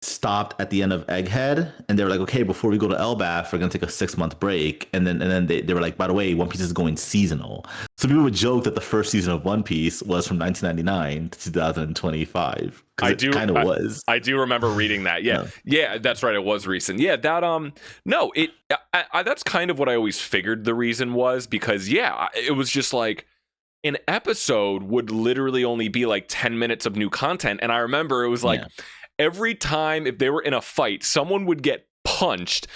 stopped at the end of Egghead, and they were like, okay, before we go to Elbaf, we're gonna take a 6-month break, and then they were like, by the way, One Piece is going seasonal. So people would joke that the first season of One Piece was from 1999 to 2025. I do remember reading that. Yeah, that's right. It was recent. Yeah, that no, that's kind of what I always figured the reason was, because it was just like an episode would literally only be like 10 minutes of new content. And I remember it was like every time if they were in a fight, someone would get punched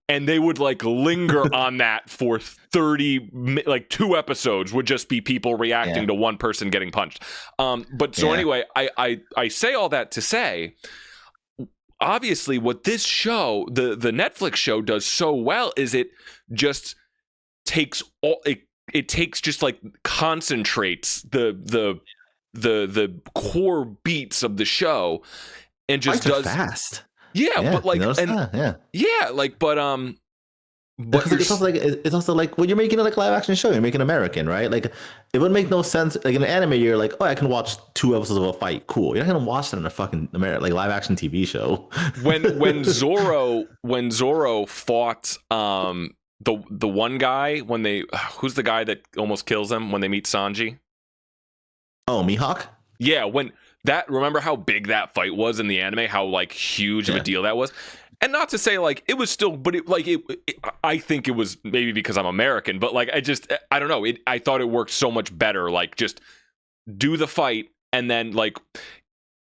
and they would like linger on that for 2 episodes would just be people reacting to one person getting punched. Anyway, I say all that to say, obviously what this show, the Netflix show does so well is it just takes all it takes just like concentrates the core beats of the show and just does fast. But like but it's also like when you're making a like live action show, you're making American, right? Like it would make no sense. Like in an anime, you're like, oh, I can watch 2 episodes of a fight. Cool. You're not gonna watch that in a fucking like live action TV show. when Zoro fought the one guy when they who's the guy that almost kills him when they meet Sanji? Oh, Mihawk? Yeah, when that remember how big that fight was in the anime, how like huge of a deal that was? And not to say like it was still, but I think it was maybe because I'm American, but like I don't know. I thought it worked so much better. Like just do the fight and then like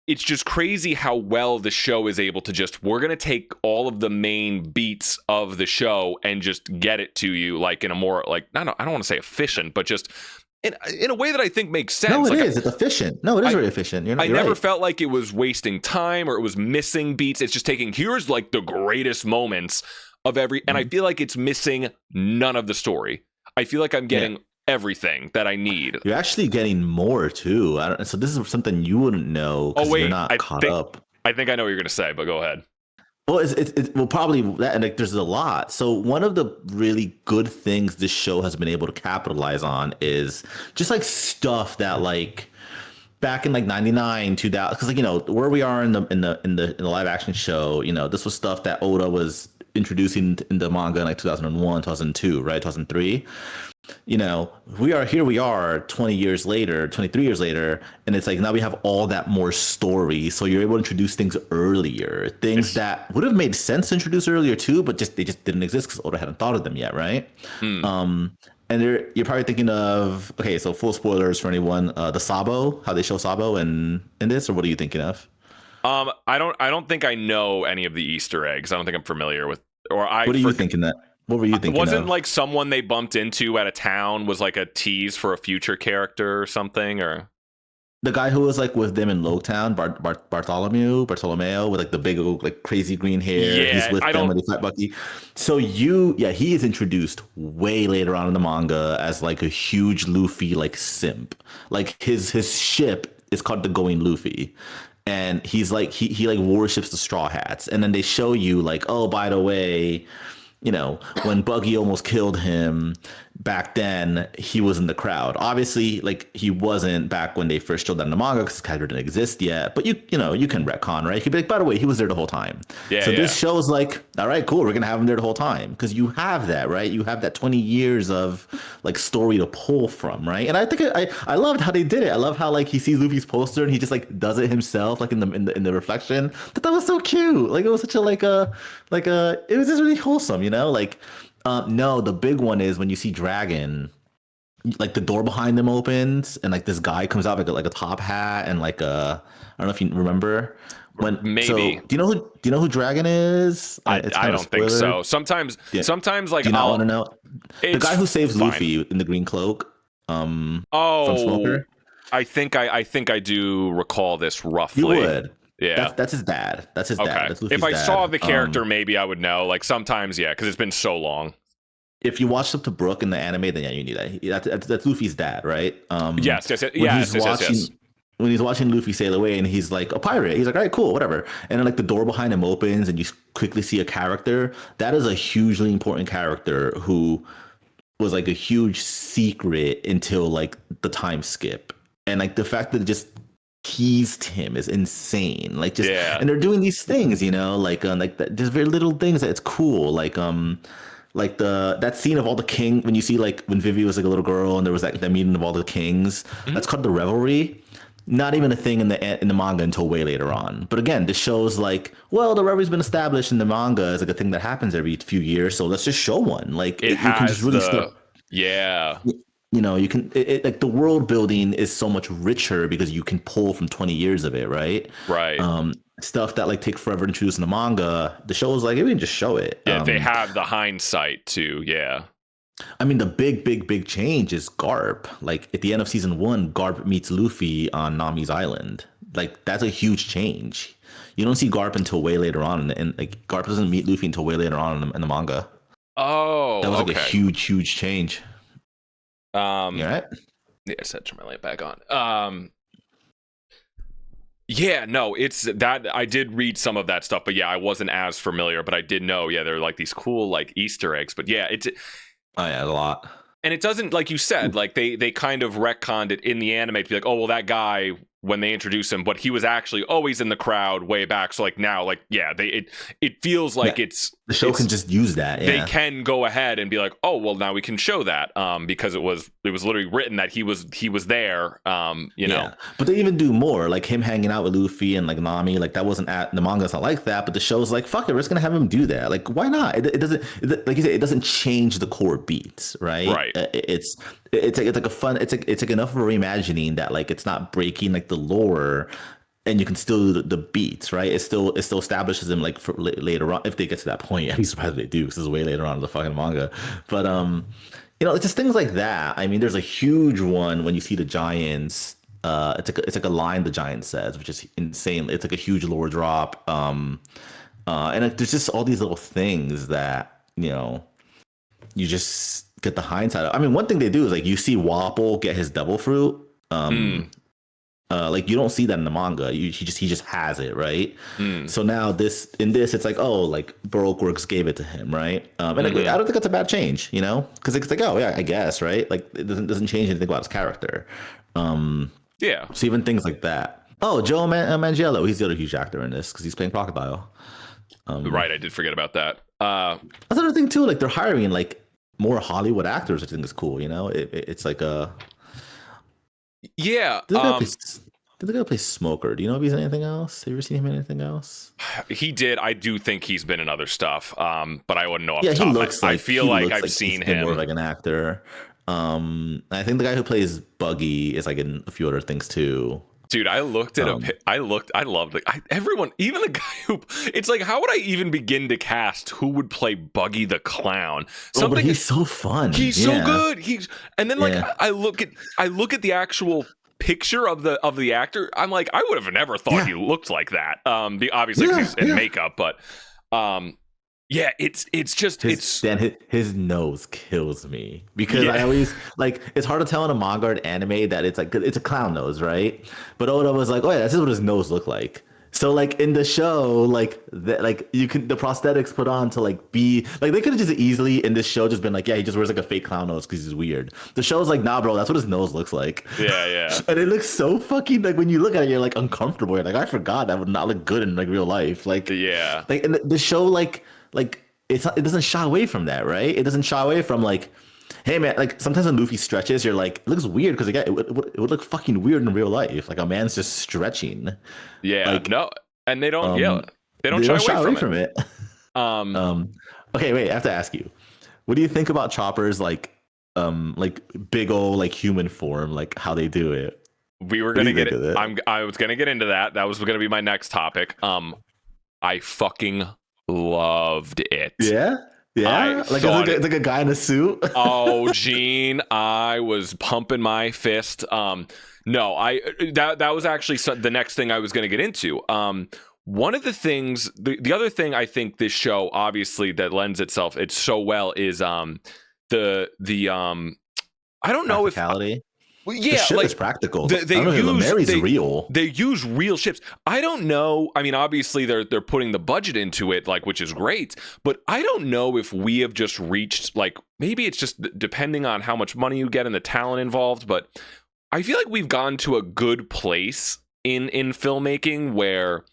it's just crazy how well the show is able to just we're going to take all of the main beats of the show and just get it to you like in a more like I don't want to say efficient, but just in a way that I think makes sense. No, it like, is. It's efficient. No, it is very efficient. I never felt like it was wasting time or it was missing beats. It's just taking here's like the greatest moments of every and I feel like it's missing none of the story. I feel like I'm getting everything that I need. You're actually getting more too. So this is something you wouldn't know because you're not caught up. I think I know what you're going to say, but go ahead. Well, it's probably that, and like there's a lot. So one of the really good things this show has been able to capitalize on is just like stuff that like back in like 99, 2000, because like, you know, where we are in the live action show, you know, this was stuff that Oda was introducing in the manga in like 2001, 2002, right? 2003. You know, we are 20 years later, 23 years later, and it's like now we have all that more story. So you're able to introduce things earlier, things that would have made sense to introduce earlier too, but they just didn't exist because Oda hadn't thought of them yet, right? And you're probably thinking of, okay, so full spoilers for anyone, the Sabo, how they show Sabo in this, or what are you thinking of? I don't think I know any of the Easter eggs. I don't think I'm familiar with, what are you thinking that? What were you thinking? Wasn't like someone they bumped into at a town was like a tease for a future character or something, or the guy who was like with them in Logtown, Bartolomeo, with like the big like crazy green hair. Yeah, he's with them when they fight Bucky. So he is introduced way later on in the manga as like a huge Luffy like simp. Like his ship is called the Going Luffy. And he's like he like worships the Straw Hats. And then they show you like, oh, by the way, you know, when Buggy almost killed him back then, he was in the crowd. Obviously, like he wasn't back when they first showed that in the manga because the character didn't exist yet. But you can retcon, right? You could be like, by the way, he was there the whole time. This shows like, all right, cool, we're gonna have him there the whole time because you have that, right? You have that 20 years of like story to pull from, right? And I think I loved how they did it. I love how like he sees Luffy's poster and he just like does it himself, like in the reflection. But that was so cute. Like it was such a it was just really wholesome, you know, like. No, the big one is when you see Dragon, like the door behind them opens and like this guy comes out like a top hat and like I don't know if you remember when. Maybe. So, do you know who Dragon is? I don't think so. Sometimes like do you not want to know the guy who saves Luffy in the green cloak? From Smoker. I think I do recall this roughly. You would. Yeah, that's his dad. That's his dad. That's if I saw the character, maybe I would know. Like sometimes, yeah, because it's been so long. If you watched up to Brook in the anime, then yeah, you knew that. That's Luffy's dad, right? Yes. When he's watching Luffy sail away, and he's like a pirate, he's like, all right, cool, whatever. And then like the door behind him opens, and you quickly see a character. That is a hugely important character who was like a huge secret until like the time skip, and like the fact that it just teased him is insane. Like just and they're doing these things, you know, like there's very little things that it's cool, like that scene of all the king when you see like when Vivi was like a little girl and there was that meeting of all the kings. That's called the revelry. Not even a thing in the manga until way later on. But again, this shows like, well, the revelry's been established in the manga as like a thing that happens every few years, so let's just show one. Like you can just really start. Yeah. you know, you can like the world building is so much richer because you can pull from 20 years of it, right? Right. Stuff that like take forever to introduce in the manga, the show is like, we can just show it. Yeah, they have the hindsight too. Yeah. I mean, the big change is Garp. Like at the end of season 1, Garp meets Luffy on Nami's island. Like that's a huge change. You don't see Garp until way later on, and like Garp doesn't meet Luffy until way later on in the manga. Oh, that was like okay. a huge change. You all right? Yeah, I said turn my light back on. Yeah, no, it's that I did read some of that stuff, but yeah, I wasn't as familiar, but I did know, yeah, there are like these cool like Easter eggs, but yeah, it's oh yeah, a lot. And it doesn't, like you said, like they kind of retconned it in the anime to be like, oh well, that guy when they introduce him, but he was actually always in the crowd way back. So like now, like yeah, it feels like it's the show can just use that. Yeah. They can go ahead and be like, oh well, now we can show that because it was literally written that he was there. You know, but they even do more, like him hanging out with Luffy and like Nami. Like that wasn't at the manga's not like that, but the show's like, fuck it, we're just gonna have him do that. Like why not? It doesn't like you said, it doesn't change the core beats, right? Right. It's like a fun. It's like enough of a reimagining that like it's not breaking like the lore, and you can still do the beats, right? It still establishes them like for later on if they get to that point. I'd be surprised if they do because it's way later on in the fucking manga. But you know, it's just things like that. I mean, there's a huge one when you see the giants. It's like a line the giant says, which is insane. It's like a huge lore drop. And there's just all these little things that you know you just get the hindsight of. I mean, one thing they do is like you see Wapol get his devil fruit. Like you don't see that in the manga. He just has it, right? So now in this, it's like, oh, like Baroque Works gave it to him, right? And I don't think that's a bad change, you know, because it's like, oh yeah, I guess, right? Like it doesn't change anything about his character. Yeah. So even things like that. Oh, Joe Manganiello, he's the other huge actor in this because he's playing Crocodile. Right, I did forget about that. That's another thing too. Like they're hiring like more Hollywood actors. I think is cool. You know, it's like a. Yeah. Did the guy play Smoker? Do you know if he's in anything else? Have you ever seen him in anything else? He did. I do think he's been in other stuff. But I wouldn't know. Off yeah, the top. He looks like, I feel like I've like seen he's him more like an actor. I think the guy who plays Buggy is like in a few other things too. Dude, I looked at I loved it. Everyone, even the guy who, it's like, how would I even begin to cast who would play Buggy the Clown? But he's so fun. He's so good. And then like I look at the actual picture of the actor. I'm like, I would have never thought he looked like that. Obviously 'cause he's in makeup, but yeah, it's just his nose kills me because I always like it's hard to tell in a manga or an anime that it's like it's a clown nose, right? But Oda was like, oh yeah, this is what his nose looked like. So like in the show, like you can the prosthetics put on to like be like they could have just easily in this show just been like, yeah, he just wears like a fake clown nose because he's weird. The show's like, nah, bro, that's what his nose looks like. Yeah. And it looks so fucking like when you look at it, you're like uncomfortable. You're like, I forgot that would not look good in like real life. Like like and the show like it doesn't shy away from that, right? It doesn't shy away from like, hey man, like sometimes when Luffy stretches, you're like, it looks weird because it would look fucking weird in real life. Like a man's just stretching. Yeah, like, no, and they don't. They don't shy away from it. Okay, wait. I have to ask you, what do you think about Chopper's like big old like human form, like how they do it? We were gonna get it. I was gonna get into that. That was gonna be my next topic. I fucking loved it. Yeah. Like it's like a guy in a suit. Oh, Gene, I was pumping my fist. No, that was actually the next thing I was going to get into. One of the things, the other thing I think this show obviously that lends itself it's so well is the I don't know if well, yeah, the ship is practical. Real. They use real ships. I don't know. I mean, obviously they're putting the budget into it, like which is great. But I don't know if we have just reached like maybe it's just depending on how much money you get and the talent involved. But I feel like we've gone to a good place in filmmaking where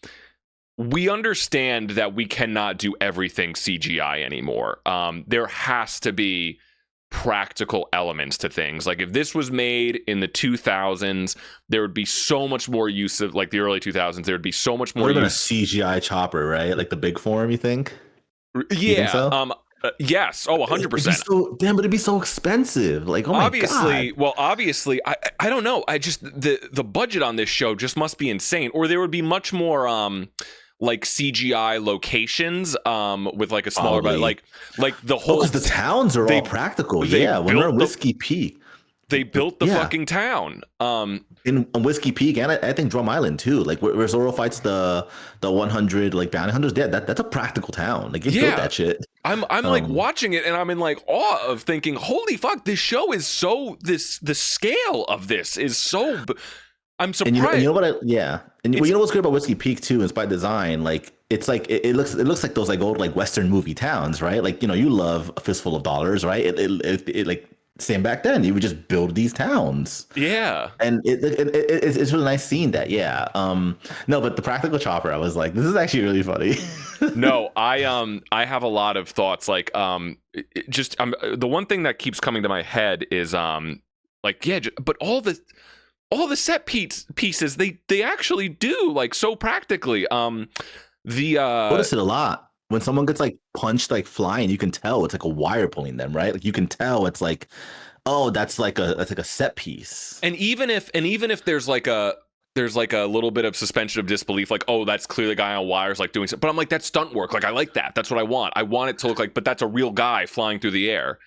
we understand that we cannot do everything CGI anymore. There has to be practical elements to things. Like if this was made in the 2000s, there would be so much more use of like the early 2000s. There would be so much more use a CGI Chopper, right? Like the big form, you think? Yeah. You think so? Yes. Oh, It'd be 100%. so damn, but it'd be so expensive. Like, oh my Obviously, god. well, obviously, I don't know. I just the budget on this show just must be insane, or there would be much more like CGI locations with like a smaller but Probably. like the Oh, whole because the towns are they- all practical. they Yeah, when we're built in the- Whiskey Peak. they built the Yeah. fucking town. In Whiskey Peak, and I think Drum Island too. Like where Zoro fights the 100 like bounty hunters. Yeah, that's a practical town. Like you built Yeah. that shit. I'm like watching it and I'm in like awe of thinking, holy fuck, this show is so the scale of this is so. I'm surprised. And you know what? Yeah, and It's- you know what's good about Whiskey Peak too is by design. Like it's like it looks like those like old like Western movie towns, right? Like you love A Fistful of Dollars, right? It like same back then. You would just build these towns. Yeah. And it's really nice seeing that. Yeah. No, but the practical chopper, I was like, this is actually really funny. No, I have a lot of thoughts. Like just the one thing that keeps coming to my head is like yeah, but all the set pieces they actually do like so practically. Notice it a lot. When someone gets like punched like flying, you can tell it's like a wire pulling them, right? Like you can tell it's like, oh, that's like a set piece. And even if there's like a little bit of suspension of disbelief, like, oh, that's clearly a guy on wires, like doing something. But I'm like, that's stunt work. Like, I like that. That's what I want. I want it to look like, but that's a real guy flying through the air.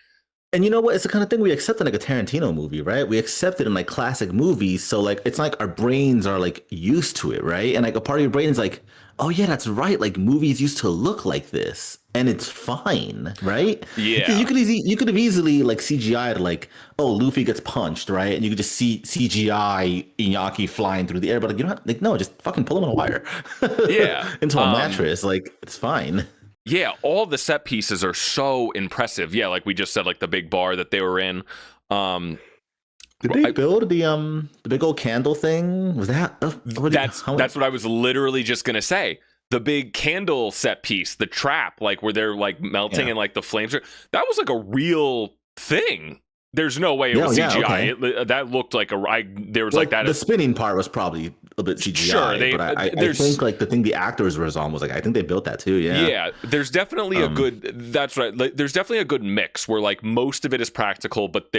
And you know what? It's the kind of thing we accept in like a Tarantino movie, right? We accept it in like classic movies. So like, it's like our brains are like used to it, right? And like a part of your brain is like, oh yeah, that's right. Like movies used to look like this, and it's fine, right? Yeah. You could have easily like CGI'd like, oh, Luffy gets punched, right? And you could just see CGI Iñaki flying through the air, but like you don't have, like no, just fucking pull him on a wire, Yeah. into a mattress. Like it's fine. Yeah, all the set pieces are so impressive. Yeah, like we just said, like the big bar that they were in. Did they build the big old candle thing? Was that That's what I was literally just gonna say. The big candle set piece, the trap, like where they're like melting and like the flames are. That was like a real thing. There's no way it was CGI. Okay. That looked like there was Well, like that. The spinning part was probably a bit CGI. Sure, but I think like the thing the actors were on was like I think they built that too. Yeah. Yeah, there's definitely a good. That's right. Like, there's definitely a good mix where like most of it is practical, but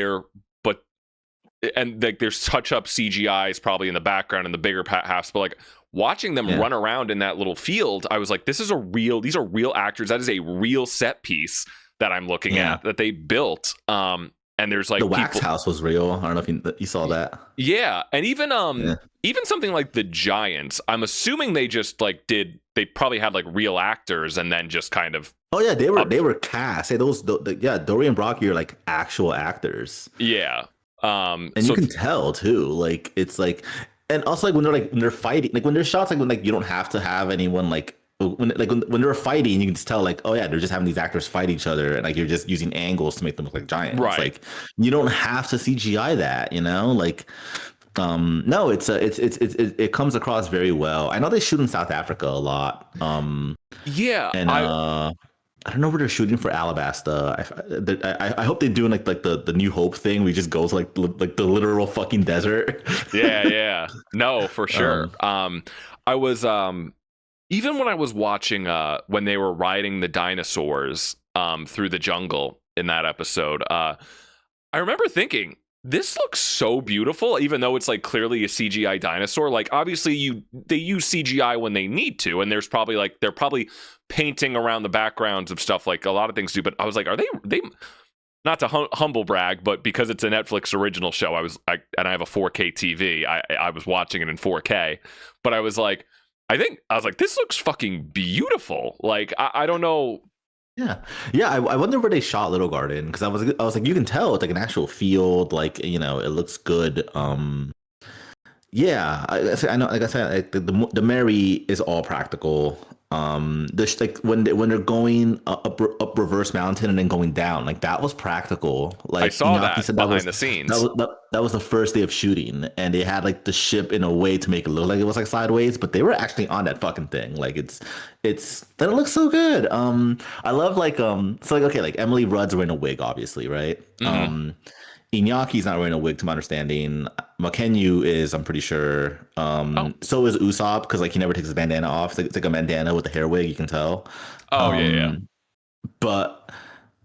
like there's touch up CGIs probably in the background and the bigger halves. But like watching them run around in that little field, I was like, these are real actors. That is a real set piece that I'm looking at that they built. And there's like the wax house was real. I don't know if you saw that. Yeah, and even even something like the Giants, I'm assuming they just like they probably had like real actors and then just kind of. Oh yeah, they were cast. Hey, Dory and Brocky are like actual actors. Yeah. And you can tell too. Like it's like, and also like when they're fighting, like when there's shots like when like you don't have to have anyone like. When they're fighting, you can just tell like, oh yeah, they're just having these actors fight each other, and like you're just using angles to make them look like giants. Right. Like you don't have to CGI that, like, no, it comes across very well. I know they shoot in South Africa a lot. Yeah, and I don't know where they're shooting for Alabasta. I hope they're doing like the New Hope thing. We just go to like the literal fucking desert. Yeah. No, for sure. I was even when I was watching when they were riding the dinosaurs through the jungle in that episode, I remember thinking, this looks so beautiful, even though it's like clearly a CGI dinosaur. Like obviously they use CGI when they need to, and there's probably like they're probably painting around the backgrounds of stuff like a lot of things do. But I was like, are they not to humble brag, but because it's a Netflix original show, and I have a 4K TV, I was watching it in 4K, but I was like, this looks fucking beautiful. Like I don't know. Yeah. I wonder where they shot Little Garden, because I was like, you can tell it's like an actual field. Like it looks good. Yeah, I know. Like I said, like the Mary is all practical. There's like when they're going up Reverse Mountain and then going down, like that was practical. Like I saw that behind the scenes. That was the first day of shooting, and they had like the ship in a way to make it look like it was like sideways, but they were actually on that fucking thing. Like it looks so good. I love like so like okay, like Emily Rudd's wearing a wig, obviously, right? Mm-hmm. Inyaki's not wearing a wig, to my understanding. Makenyu is, I'm pretty sure. So is Usopp, because like he never takes his bandana off. It's like a bandana with a hair wig, you can tell. Oh yeah. But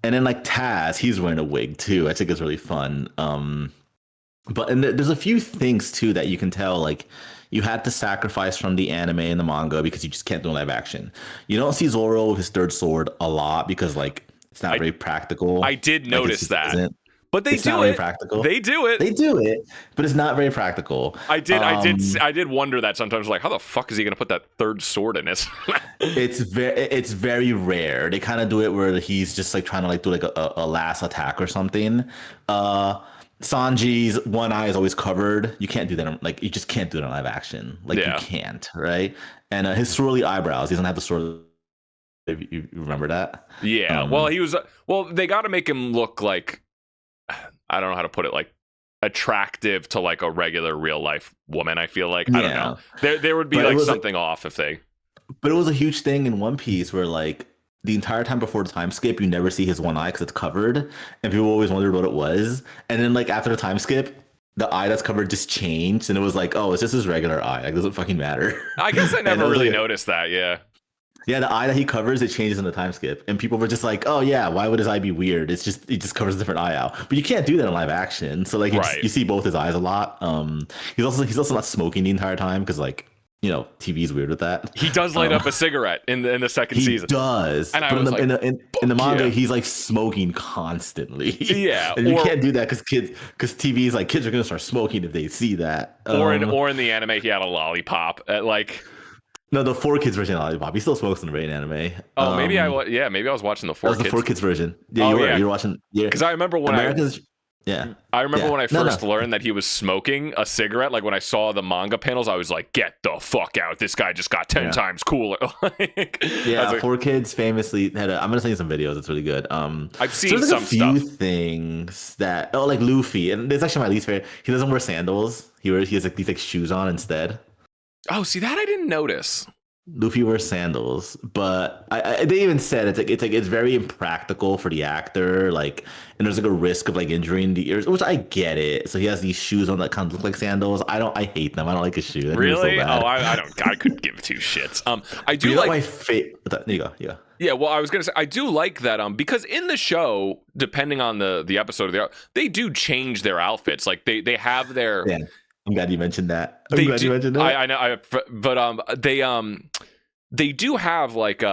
And then like Taz, he's wearing a wig too. I think it's really fun. But and there's a few things too that you can tell, like you had to sacrifice from the anime and the manga because you just can't do live action. You don't see Zoro with his third sword a lot because like it's not very practical. I did Like, notice that. isn't. But they It's not do very it. practical. They do it. They do it, but it's not very practical. I did wonder that sometimes. Like, how the fuck is he gonna put that third sword in his? It's very rare. They kind of do it where he's just like trying to like do like a last attack or something. Sanji's one eye is always covered. You can't do that. Like you just can't do it in live action. Like you can't, right? And his swirly eyebrows. He doesn't have the swirly. If you remember that. Yeah. Well, he was. Well, they got to make him look like. I don't know how to put it. Like attractive to like a regular real life woman. I feel like I don't know. There would be like something off if they. But it was a huge thing in One Piece where like the entire time before the time skip, you never see his one eye because it's covered, and people always wondered what it was. And then like after the time skip, the eye that's covered just changed, and it was like, oh, it's just his regular eye. Like, doesn't fucking matter. I guess I never really noticed that. Yeah. Yeah, the eye that he covers, it changes in the time skip, and people were just like, "Oh yeah, why would his eye be weird? It's just he just covers a different eye out." But you can't do that in live action, so like you see both his eyes a lot. He's also not smoking the entire time because like TV is weird with that. He does light up a cigarette in the second season. He does, and but in the manga, he's like smoking constantly. Yeah, and you can't do that because TV is like kids are gonna start smoking if they see that. Or in the anime, he had a lollipop at like. No, the 4Kids version of Lollipop. He still smokes in the rain anime. Oh, maybe I was watching the 4Kids. That was the 4Kids version. Yeah, you were watching. Yeah, because I remember when I remember when I first learned that he was smoking a cigarette. Like when I saw the manga panels, I was like, "Get the fuck out! This guy just got 10 times cooler." Like, 4Kids famously had. I'm gonna send you some videos. It's really good. I've seen some a few things that like Luffy, and it's actually my least favorite. He doesn't wear sandals. He has like these like shoes on instead. Oh, see that I didn't notice. Luffy wears sandals, but they even said it's very impractical for the actor. Like, and there's like a risk of like injuring the ears, which I get it. So he has these shoes on that kind of look like sandals. I hate them. I don't like his shoes. Really? So I don't. I couldn't give two shits. I do like my favorite. There you go. Yeah. Yeah, well, I was gonna say I do like that. Because in the show, depending on the episode, they do change their outfits. Like they have their. Yeah. I'm glad you mentioned that. You mentioned that. I know. But they do have like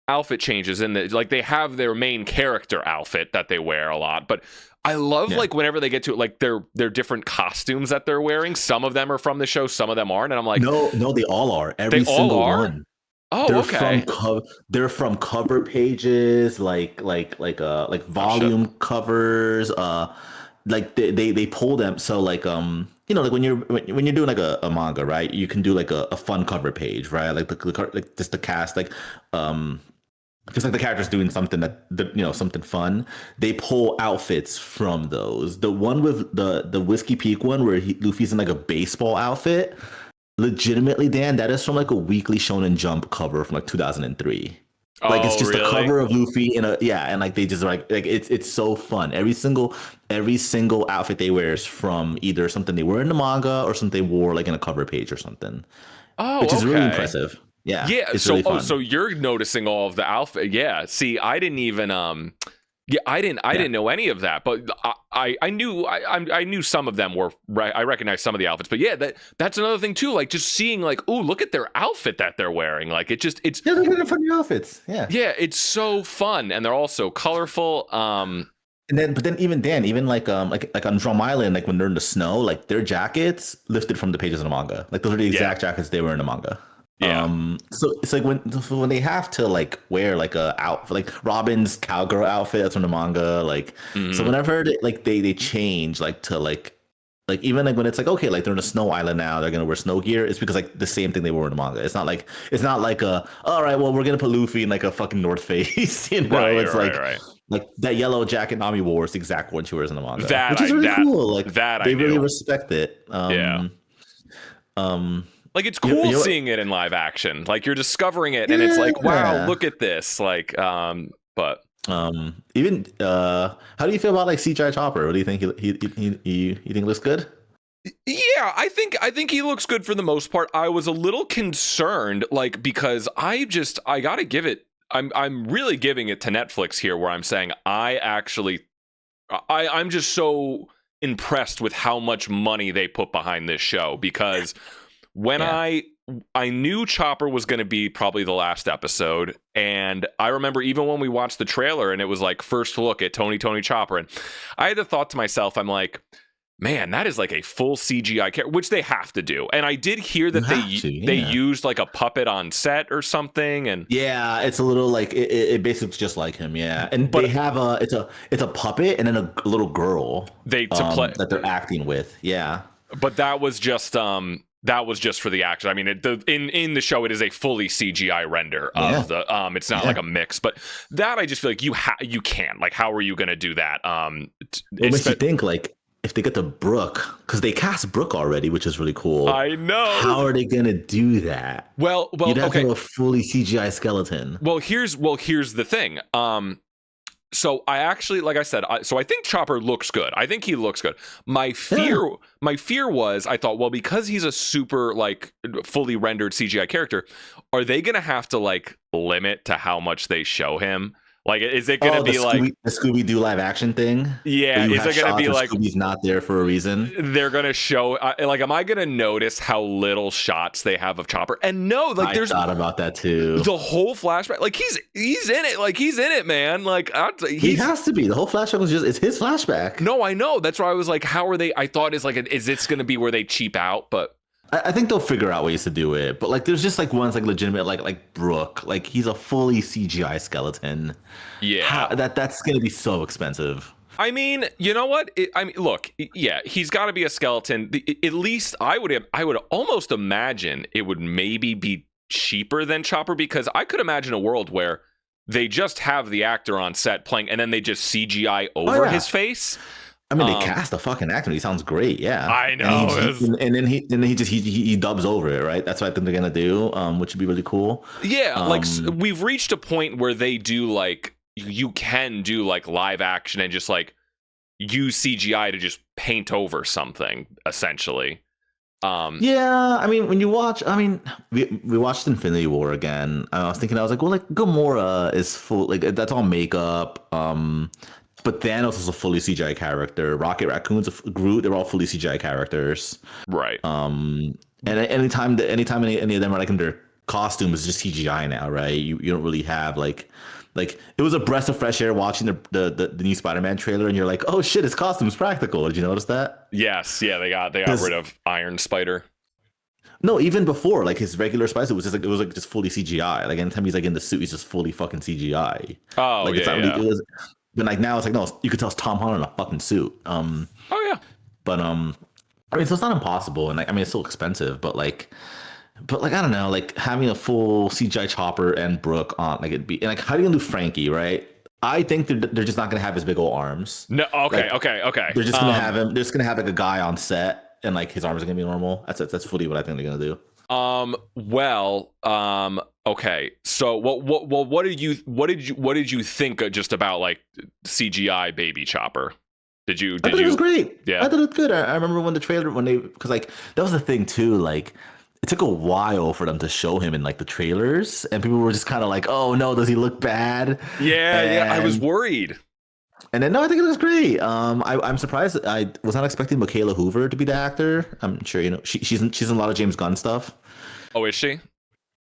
outfit changes in the like they have their main character outfit that they wear a lot. But I love like whenever they get to it, like their different costumes that they're wearing. Some of them are from the show, some of them aren't, and I'm like, no, they all are. Every single one. Oh, they're they're from cover pages, like volume covers. Like they pull them so like like when you're doing like a manga, right, you can do like a fun cover page, right, like like just the cast, like just like the characters doing something that something fun. They pull outfits from those. The one with the Whiskey Peak one where Luffy's in like a baseball outfit, legitimately, Dan, that is from like a Weekly Shonen Jump cover from like 2003. Like it's just really? a cover of Luffy and like they just like it's so fun. Every single outfit they wear is from either something they were in the manga or something they wore like in a cover page or something. Oh, which is really impressive. Yeah. It's really fun. So you're noticing all of the outfit. Yeah. See, I didn't even I didn't know any of that, but I knew some of them were right. I recognized some of the outfits, but yeah, that's another thing too. Like just seeing like, oh, look at their outfit that they're wearing. Like it's they're getting funny outfits. Yeah, it's so fun, and they're all so colorful. And then even Dan, like on Drum Island, like when they're in the snow, like their jackets lifted from the pages of the manga. Like those are the exact jackets they were in the manga. Yeah. So it's like when they have to like wear like a outfit, like Robin's cowgirl outfit that's from the manga, like so whenever they change like to like even like when it's like okay, like they're in a snow island now, they're gonna wear snow gear. It's because like the same thing they wore in the manga. It's not like all right, well we're gonna put Luffy in like a fucking North Face, like that yellow jacket Nami wore is the exact one she wears in the manga, which is really cool. Like they really respect it. Like it's cool seeing it in live action. Like you're discovering it, and it's like, wow, look at this. Like, but even how do you feel about like CGI Chopper? What do you think? You think it looks good? Yeah, I think he looks good for the most part. I was a little concerned, like because I gotta give it. I'm really giving it to Netflix here, where I'm saying I'm just so impressed with how much money they put behind this show, because when I knew Chopper was going to be probably the last episode, and I remember even when we watched the trailer and it was like first look at Tony Chopper, and I had the thought to myself, I'm like, man, that is like a full CGI character, which they have to do. And I did hear that they used like a puppet on set or something, and yeah, it's a little like it basically just like him, yeah. And they have it's a puppet and then a little girl that they're acting with, yeah. But that was just for the action. I mean, in the show, it is a fully CGI render of the. It's not like a mix, but that I just feel like you can, like, how are you going to do that? It makes you think, like, if they get to Brooke, because they cast Brooke already, which is really cool. I know. How are they going to do that? Well, you'd have okay. to have a fully CGI skeleton. Well, here's the thing. So I actually, like I said, so I think Chopper looks good. I think he looks good. My fear was, I thought, well, because he's a super like fully rendered CGI character, are they going to have to like limit to how much they show him? Like, is it going to be like the Scooby-Doo live action thing? Yeah, is it going to be like Scooby's not there for a reason? They're going to show like, am I going to notice how little shots they have of Chopper? And no, like I thought about that too. The whole flashback, like he's in it, like he's in it, man. Like he has to be. The whole flashback it's his flashback. No, I know. That's why I was like, how are they? I thought is this going to be where they cheap out? But I think they'll figure out ways to do it, but like there's just like ones like legitimate like Brooke, like he's a fully CGI skeleton. Yeah, that's gonna be so expensive. I mean, you know what? Look, yeah, he's got to be a skeleton. At least I would almost imagine it would maybe be cheaper than Chopper, because I could imagine a world where they just have the actor on set playing, and then they just CGI over his face. I mean, they cast a fucking actor. He sounds great. Yeah, I know. And then he dubs over it, right? That's what I think they're gonna do, which would be really cool. Yeah, like we've reached a point where they do like you can do like live action and just like use CGI to just paint over something, essentially. Yeah, I mean, when you watch, we watched Infinity War again. I was thinking, I was like, well, like Gamora is full, like that's all makeup. But Thanos is a fully CGI character. Rocket Raccoon's Groot, they're all fully CGI characters. Right. And anytime any of them are like in their costumes, it's just CGI now, right? You don't really have like it was a breath of fresh air watching the new Spider-Man trailer, and you're like, oh shit, his costume's practical. Did you notice that? Yes, yeah, they got rid of Iron Spider. No, even before, like his regular Spider was just fully CGI. Like anytime he's like in the suit, he's just fully fucking CGI. Oh, like, yeah, it's not really, it was. But like now it's like, no, you could tell it's Tom Holland in a fucking suit. Oh yeah. But I mean, so it's not impossible, and like, I mean, it's still expensive, but like I don't know, like having a full CGI Chopper and Brooke on, like it'd be, and like how are you gonna do Frankie, right? I think they're just not gonna have his big old arms. No, okay, like, okay. They're just gonna have him. They're just gonna have like a guy on set, and like his arms are gonna be normal. That's fully what I think they're gonna do. Okay. So what did you think just about like CGI baby Chopper? I thought it was great. Yeah, I thought it was good. I remember because like that was the thing too. Like it took a while for them to show him in like the trailers, and people were just kind of like, "Oh no, does he look bad?" Yeah, I was worried. And then no, I think it looks great. I'm surprised. I was not expecting Michaela Hoover to be the actor. I'm sure you know she's in a lot of James Gunn stuff. Oh, is she?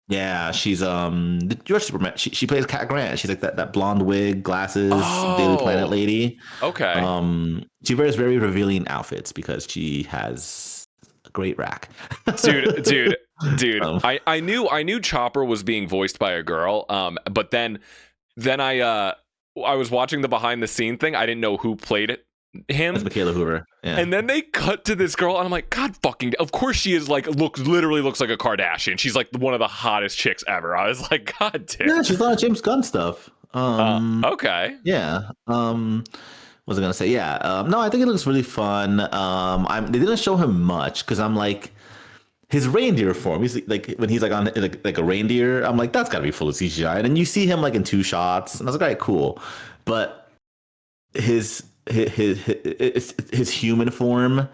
Yeah, she's the George Superman. She plays Cat Grant. She's like that blonde wig, glasses, Daily Planet lady. Okay. She wears very revealing outfits because she has a great rack. dude. I knew Chopper was being voiced by a girl. But then I was watching the behind the scene thing. I didn't know who played him. That's Michaela Hoover. Yeah. And then they cut to this girl, and I'm like, God fucking! Of course she is like literally looks like a Kardashian. She's like one of the hottest chicks ever. I was like, God damn. Yeah, she's a lot of James Gunn stuff. Okay. Yeah. Was I gonna say? Yeah. No, I think it looks really fun. They didn't show him much because I'm like, his reindeer form. He's like when he's like on like a reindeer. I'm like, that's gotta be full of CGI. And then you see him like in 2 shots, and I was like, all right, cool. But his human form,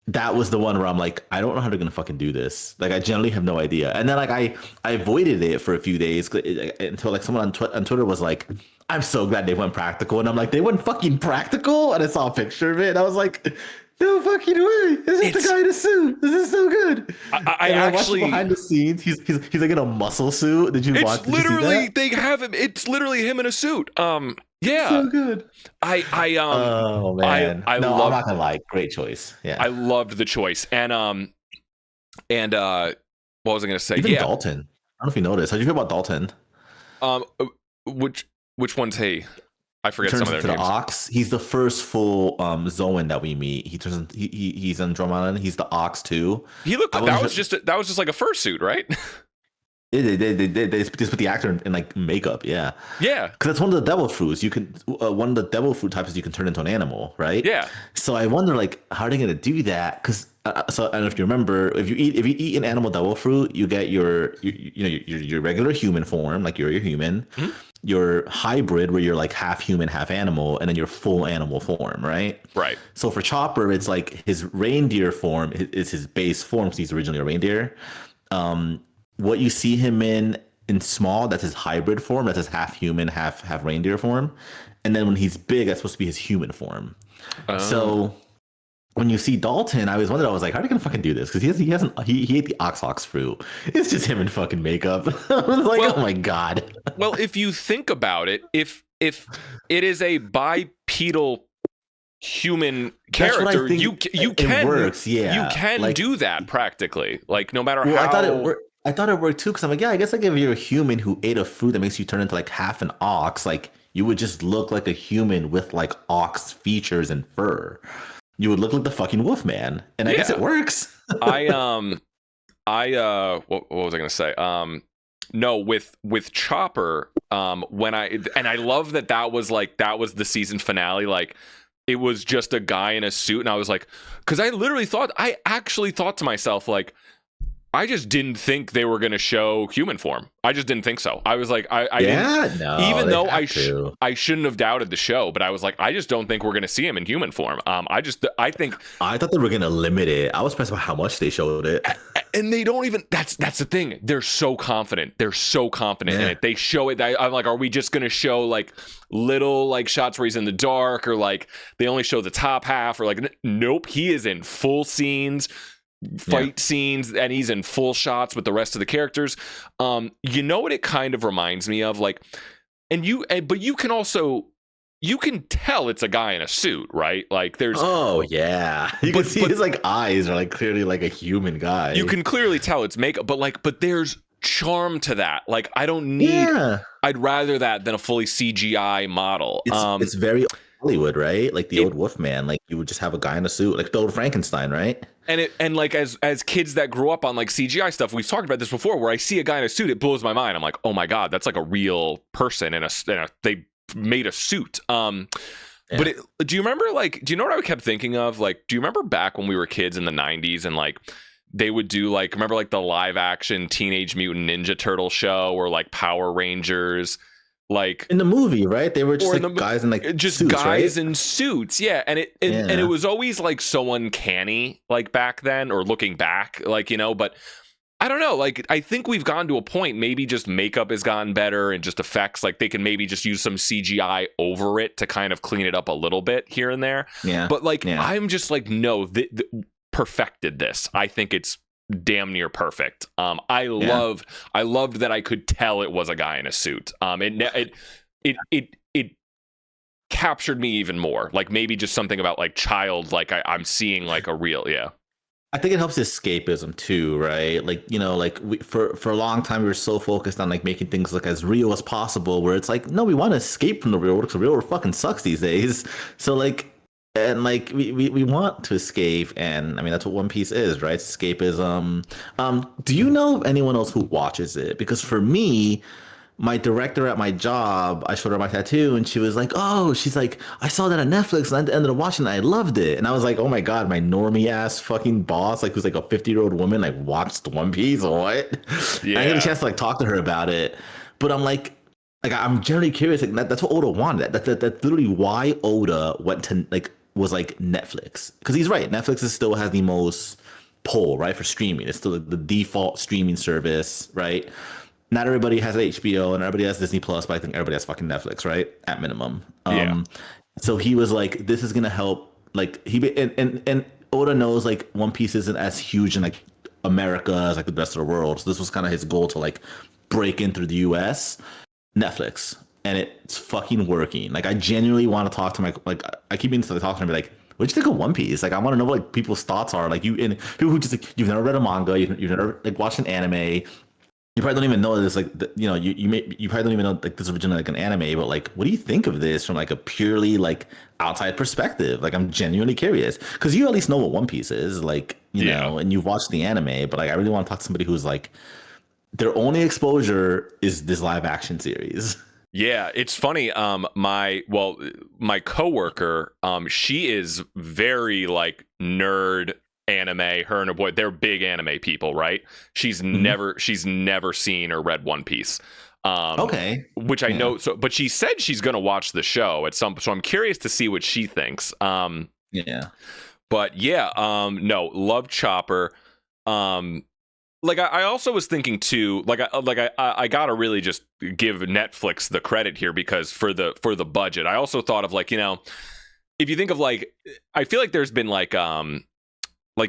that was the one where I'm like, I don't know how they're gonna fucking do this. Like, I generally have no idea. And then like I avoided it for a few days until like someone on Twitter was like, I'm so glad they went practical, and I'm like, they went fucking practical, and I saw a picture of it, and I was like, no fucking way! This is the guy in a suit. This is so good. I and actually watched behind the scenes. He's like in a muscle suit. Did you watch? it's Did you see literally that? they have him. It's literally him in a suit. Yeah. So good. Oh man. I no, love, I'm not gonna lie. Great choice. Yeah. I loved the choice. And what was I gonna say? Even Yeah. Dalton. I don't know if you noticed. How do you feel about Dalton? Um, which one's he? I He forget turns some of into their the names. Ox. He's the first full Zoan that we meet. He turns. He's on Drum Island. He's the Ox too. He looked. I That wasn't was just like a fursuit, right? They just put the actor in like makeup. Yeah. Yeah. Because that's one of the devil fruits. You can one of the devil fruit types is you can turn into an animal, right? Yeah. So I wonder, like, how are they gonna do that? Because so I don't know if you remember, if you eat an animal devil fruit, you get your regular human form, like you're a human, your hybrid where you're like half human, half animal, and then your full animal form, right? Right. So for Chopper, it's like his reindeer form is his base form because he's originally a reindeer. What you see him in small, that's his hybrid form, that's his half human, half reindeer form, and then when he's big, that's supposed to be his human form. So when you see Dalton, I was wondering, I was like, how are they gonna fucking do this? Because he ate the ox fruit. It's just him in fucking makeup. I was like, Well, oh my god. Well, if you think about it, if it is a bipedal human That's what I character, think you it can works, yeah. you can Like- do that practically. Like no matter Well, how. I thought it worked too, because I'm like, yeah, I guess like if you're a human who ate a fruit that makes you turn into like half an ox, like you would just look like a human with like ox features and fur. You would look like the fucking Wolfman, and I guess Yeah. it works. I what was I gonna say? No, with Chopper, when I love that was the season finale. Like it was just a guy in a suit, and I was like, because I actually thought to myself, like, I just didn't think they were gonna show human form. I just didn't think so. I was like, I didn't, even though I shouldn't have doubted the show, but I was like, I just don't think we're gonna see him in human form. I think I thought they were gonna limit it. I was surprised about how much they showed it. and they don't even. That's the thing. They're so confident. They're so confident in it. They show it. I'm like, are we just gonna show like little like shots where he's in the dark, or like they only show the top half, or like nope, he is in full scenes. Fight scenes, and he's in full shots with the rest of the characters. You know what it kind of reminds me of, like, but you can tell it's a guy in a suit, right? Like there's You can see his like eyes are like clearly like a human guy. you can clearly tell it's makeup, but there's charm to that. Like I don't need. I'd rather that than a fully CGI model. It's very Hollywood, right? Like the old Wolfman, like you would just have a guy in a suit, like the old Frankenstein, right? And like as kids that grew up on like CGI stuff, we've talked about this before, where I see a guy in a suit, it blows my mind. I'm like, oh my god, that's like a real person in a they made a suit. But do you remember, like, do you know what I kept thinking of? Like, do you remember back when we were kids in the 90s and like they would do like, remember like the live action Teenage Mutant Ninja Turtle show, or like Power Rangers? Like in the movie, right? They were just like guys in like just suits, guys right? in suits, yeah. And it was always like so uncanny, like back then, or looking back, like, you know. But I don't know. Like I think we've gone to a point. Maybe just makeup has gotten better and just effects. Like they can maybe just use some CGI over it to kind of clean it up a little bit here and there. Yeah. But like I'm just like, no, perfected this. I think it's damn near perfect. I loved that I could tell it was a guy in a suit. It captured me even more. Like maybe just something about like child, like I'm seeing like a real, I think it helps escapism too, right? Like, you know, like for a long time we were so focused on like making things look as real as possible, where it's like, no, we want to escape from the real world because the real world fucking sucks these days. So like, and like we want to escape, and I mean that's what One Piece is, right? It's escapism. Do you know of anyone else who watches it? Because for me, my director at my job, I showed her my tattoo, and she was like, "Oh, she's like, I saw that on Netflix, and I ended up watching it. I loved it." And I was like, "Oh my god, my normie ass fucking boss, like who's like a 50-year-old woman, like watched One Piece or what?" Yeah. I didn't get a chance to like talk to her about it, but I'm like I'm generally curious. Like that's what Oda wanted. That's literally why Oda went to like was like Netflix, because he's right. Netflix still has the most pull, right, for streaming. It's still the default streaming service, right? Not everybody has HBO and everybody has Disney Plus, but I think everybody has fucking Netflix, right? At minimum. Yeah. So he was like, this is gonna help. Like and Oda knows like One Piece isn't as huge in like America as like the rest of the world. So this was kind of his goal to like break in through the US. Netflix, and it's fucking working. Like I genuinely want to talk to my like I keep meaning to talk to him and be like, what do you think of One Piece? Like I want to know what like people's thoughts are. Like you and people who just like you've never read a manga, you've never like watched an anime. You probably don't even know this, like you know, you probably don't even know like this is originally like an anime, but like, what do you think of this from like a purely like outside perspective? Like, I'm genuinely curious because you at least know what One Piece is, like you know, and you've watched the anime, but like, I really want to talk to somebody who's like, their only exposure is this live action series. Yeah, it's funny. My coworker, she is very like nerd anime. Her and her boy, they're big anime people, right? She's never seen or read One Piece. Okay, which I know. So, but she said she's gonna watch the show at some. So I'm curious to see what she thinks. Yeah, but yeah, no, love Chopper. Like I also was thinking too, I gotta really just give Netflix the credit here because for the budget. I also thought of like, you know, if you think of like, I feel like there's been like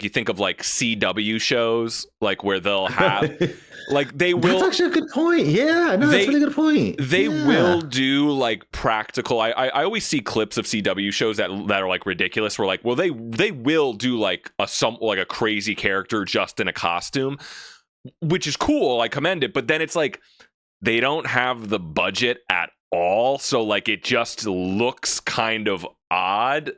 you think of like CW shows, like where they'll have like they will. That's actually a good point. Yeah, no, that's a really good point. They will do like practical. I always see clips of CW shows that are like ridiculous. Where like, well, they will do like a crazy character just in a costume, which is cool. I commend it. But then it's like they don't have the budget at all, so like it just looks kind of odd.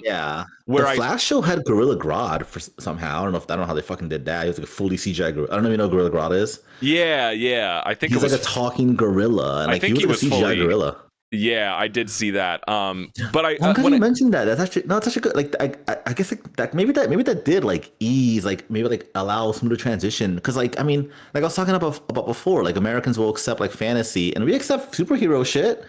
Yeah, where the Flash show had Gorilla Grodd for somehow. I don't know how they fucking did that. He was like a fully CGI gorilla. I don't even know who Gorilla Grodd is. Yeah. I think he's like a talking gorilla, and like he was a CGI gorilla. Yeah, I did see that. But when you mentioned that, that's actually good. Like I guess like maybe that did like ease, like maybe like allow smoother transition. Because like I mean, like I was talking about before, like Americans will accept like fantasy, and we accept superhero shit.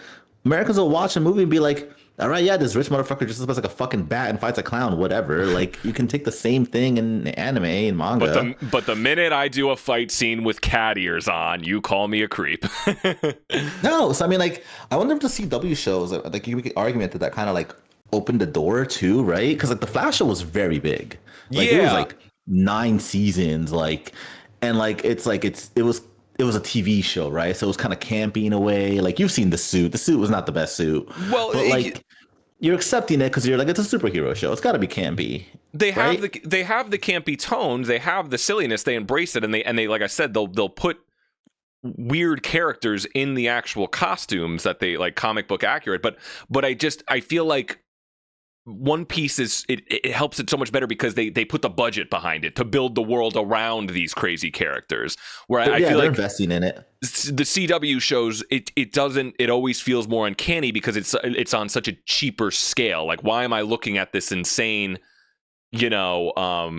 Americans will watch a movie and be like, all right, yeah, this rich motherfucker just looks like a fucking bat and fights a clown, whatever. Like, you can take the same thing in anime and manga. But the minute I do a fight scene with cat ears on, you call me a creep. No, so I mean, like, I wonder if the CW shows, like, you could argument that kind of like opened the door too, right? Because like the Flash show was very big. Like, it was like 9 seasons, like, and like it was a TV show, right? So it was kind of campy in a way. Like you've seen the suit. The suit was not the best suit. Well, but like you're accepting it because you're like, it's a superhero show. It's got to be campy. They have the campy tones. They have the silliness. They embrace it, and they like I said, they'll put weird characters in the actual costumes that they like comic book accurate. But I feel like One Piece it helps it so much better because they put the budget behind it to build the world around these crazy characters. Where I feel like investing in it. The CW shows it always feels more uncanny because it's on such a cheaper scale. Like, why am I looking at this insane, character?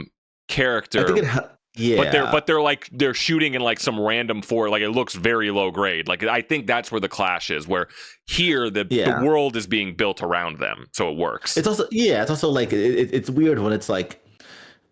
I think but they're shooting in like some random like it looks very low grade. Like I think that's where the clash is. Where here the world is being built around them, so it works. It's also like it's weird when it's like,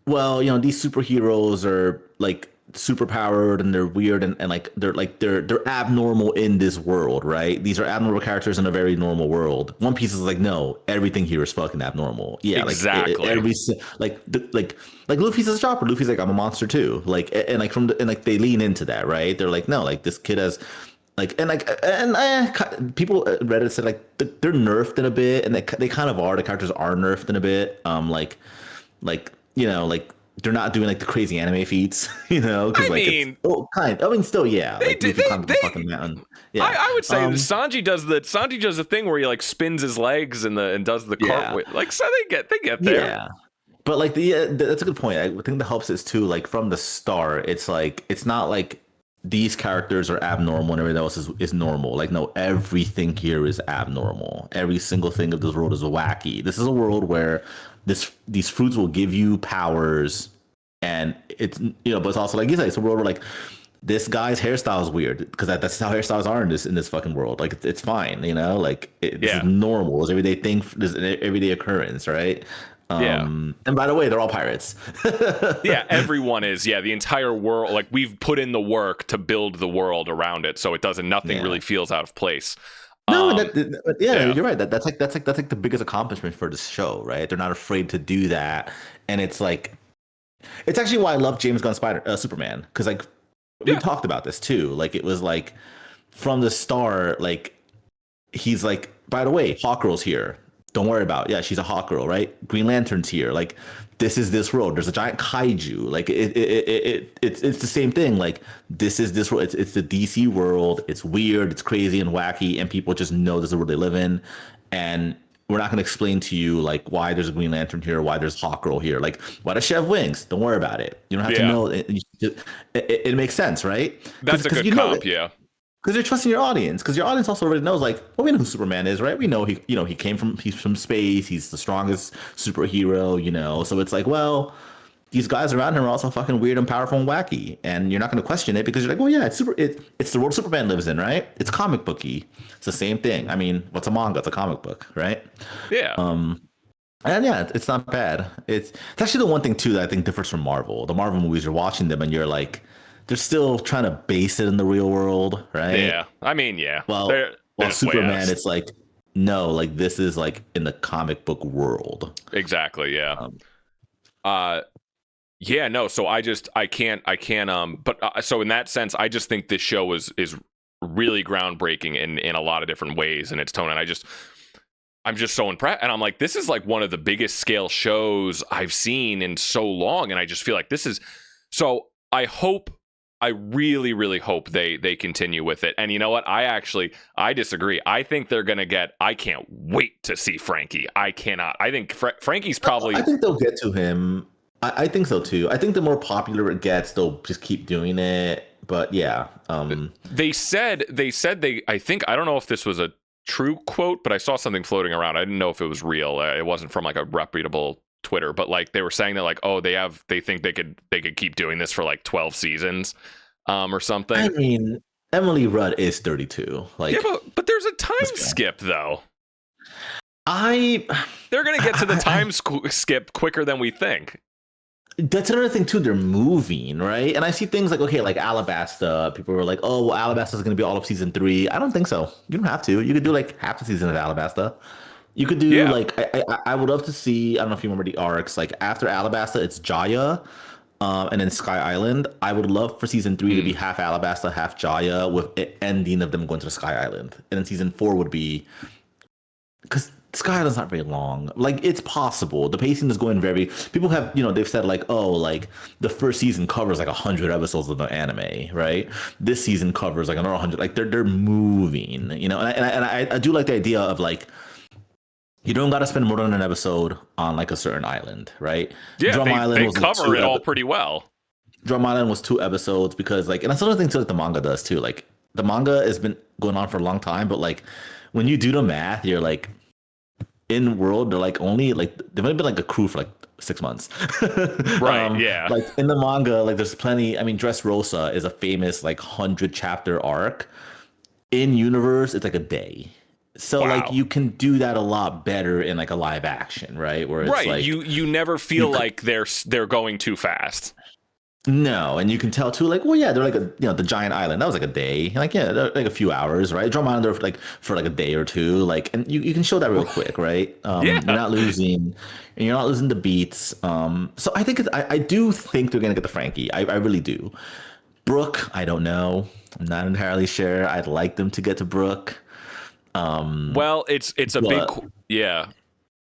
well, these superheroes are like super powered and they're weird and like they're abnormal in this world, right? These are abnormal characters in a very normal world. One Piece is like, no, everything here is fucking abnormal. Yeah, exactly. Like Luffy's a chopper. Luffy's like, I'm a monster too. Like and like they lean into that, right? They're like, no, like this kid has people Reddit said like they're nerfed in a bit, and they kind of are. The characters are nerfed in a bit. They're not doing like the crazy anime feats, because still, yeah. I would say Sanji does the thing where he like spins his legs and does the cartwheel. Like, so they get there. Yeah. But like that's a good point. I think that helps is too, like from the start, it's like it's not like these characters are abnormal and everything else is normal. Like, no, everything here is abnormal. Every single thing of this world is wacky. This is a world where these fruits will give you powers, and it's but it's also like you said, it's a world where like this guy's hairstyle is weird because that's how hairstyles are in this fucking world. Like it's fine, you know, like this is normal. It's everyday thing. This is an everyday occurrence, right? And by the way, they're all pirates. Yeah, everyone is. Yeah, the entire world. Like we've put in the work to build the world around it, so it doesn't. Nothing really feels out of place. No, you're right. That's like the biggest accomplishment for this show, right? They're not afraid to do that, and it's like, it's actually why I love James Gunn Superman, because like we talked about this too. Like it was like from the start, like he's like, by the way, Hawkgirl's here. Don't worry about it. Yeah, she's a Hawkgirl, right? Green Lantern's here. Like this is this world. There's a giant kaiju. Like it's the same thing. Like this is this world. It's the DC world. It's weird. It's crazy and wacky, and people just know this is the world they live in. And we're not going to explain to you like why there's a Green Lantern here, why there's Hawkgirl here. Like why does she have wings? Don't worry about it. You don't have to know. It makes sense, right? That's a good comp. Yeah. Because you're trusting your audience. Because your audience also already knows, like, well, we know who Superman is, right? We know he's from space. He's the strongest superhero, you know. So it's like, well, these guys around him are also fucking weird and powerful and wacky, and you're not going to question it because you're like, well, yeah, it's the world Superman lives in, right? It's comic booky. It's the same thing. I mean, what's a manga? It's a comic book, right? Yeah. And yeah, it's not bad. It's actually the one thing too that I think differs from Marvel. The Marvel movies, you're watching them and you're like, they're still trying to base it in the real world, right? Yeah, I mean, yeah. Well, Superman, it's like, no, like this is like in the comic book world. Exactly. Yeah. Yeah. No. So I can't. But so in that sense, I just think this show is really groundbreaking in a lot of different ways in its tone, and I'm just so impressed. And I'm like, this is like one of the biggest scale shows I've seen in so long, and I just feel like this is. So I really, really hope they continue with it. And you know what? I disagree. I think they're going to get, I can't wait to see Frankie. I cannot. I think Frankie's probably. I think they'll get to him. I think so too. I think the more popular it gets, they'll just keep doing it. But yeah. They said I think, I don't know if this was a true quote, but I saw something floating around. I didn't know if it was real. It wasn't from like a reputable Twitter, but like they were saying that like, oh, they think they could keep doing this for like 12 seasons or something. I mean, Emily Rudd is 32. Like, yeah, but there's a time skip though. They're gonna get to the time skip quicker than we think. That's another thing too. They're moving, right? And I see things like, okay, like Alabasta. People were like, oh, well, Alabasta's going to be all of season 3. I don't think so. You don't have to. You could do like half the season of Alabasta. You could do like, I would love to see, I don't know if you remember the arcs, like after Alabasta, it's Jaya, and then Sky Island. I would love for season 3 to be half Alabasta, half Jaya, with it ending of them going to the Sky Island. And then season 4 would be, because Sky Island's not very long. Like, it's possible. The pacing is going very. People have, they've said like, oh, like the first season covers like 100 episodes of the anime, right? This season covers like another 100. Like they're moving, And I do like the idea of like, you don't got to spend more than an episode on like a certain island, right? Yeah, they cover it all pretty well. Drum Island was 2 episodes because like, and that's another thing too that the manga does too. Like the manga has been going on for a long time, but like when you do the math, you're like, in world, they're like only like they've only been like a crew for like 6 months. Right. Yeah. Like in the manga, like there's plenty. I mean, Dressrosa is a famous like 100 chapter arc. In universe, it's like a day. So like you can do that a lot better in like a live action, right? Where it's like you never feel like they're going too fast. No, and you can tell too, like, well, yeah, they're like the giant island. That was like a day, like they're like a few hours, right? Drum Island, they're like for like a day or two, like, and you can show that real quick, right? You're not losing, and you're not losing the beats. So I think I do think they're gonna get the Frankie. I really do. Brooke, I don't know. I'm not entirely sure. I'd like them to get to Brooke. Well, it's a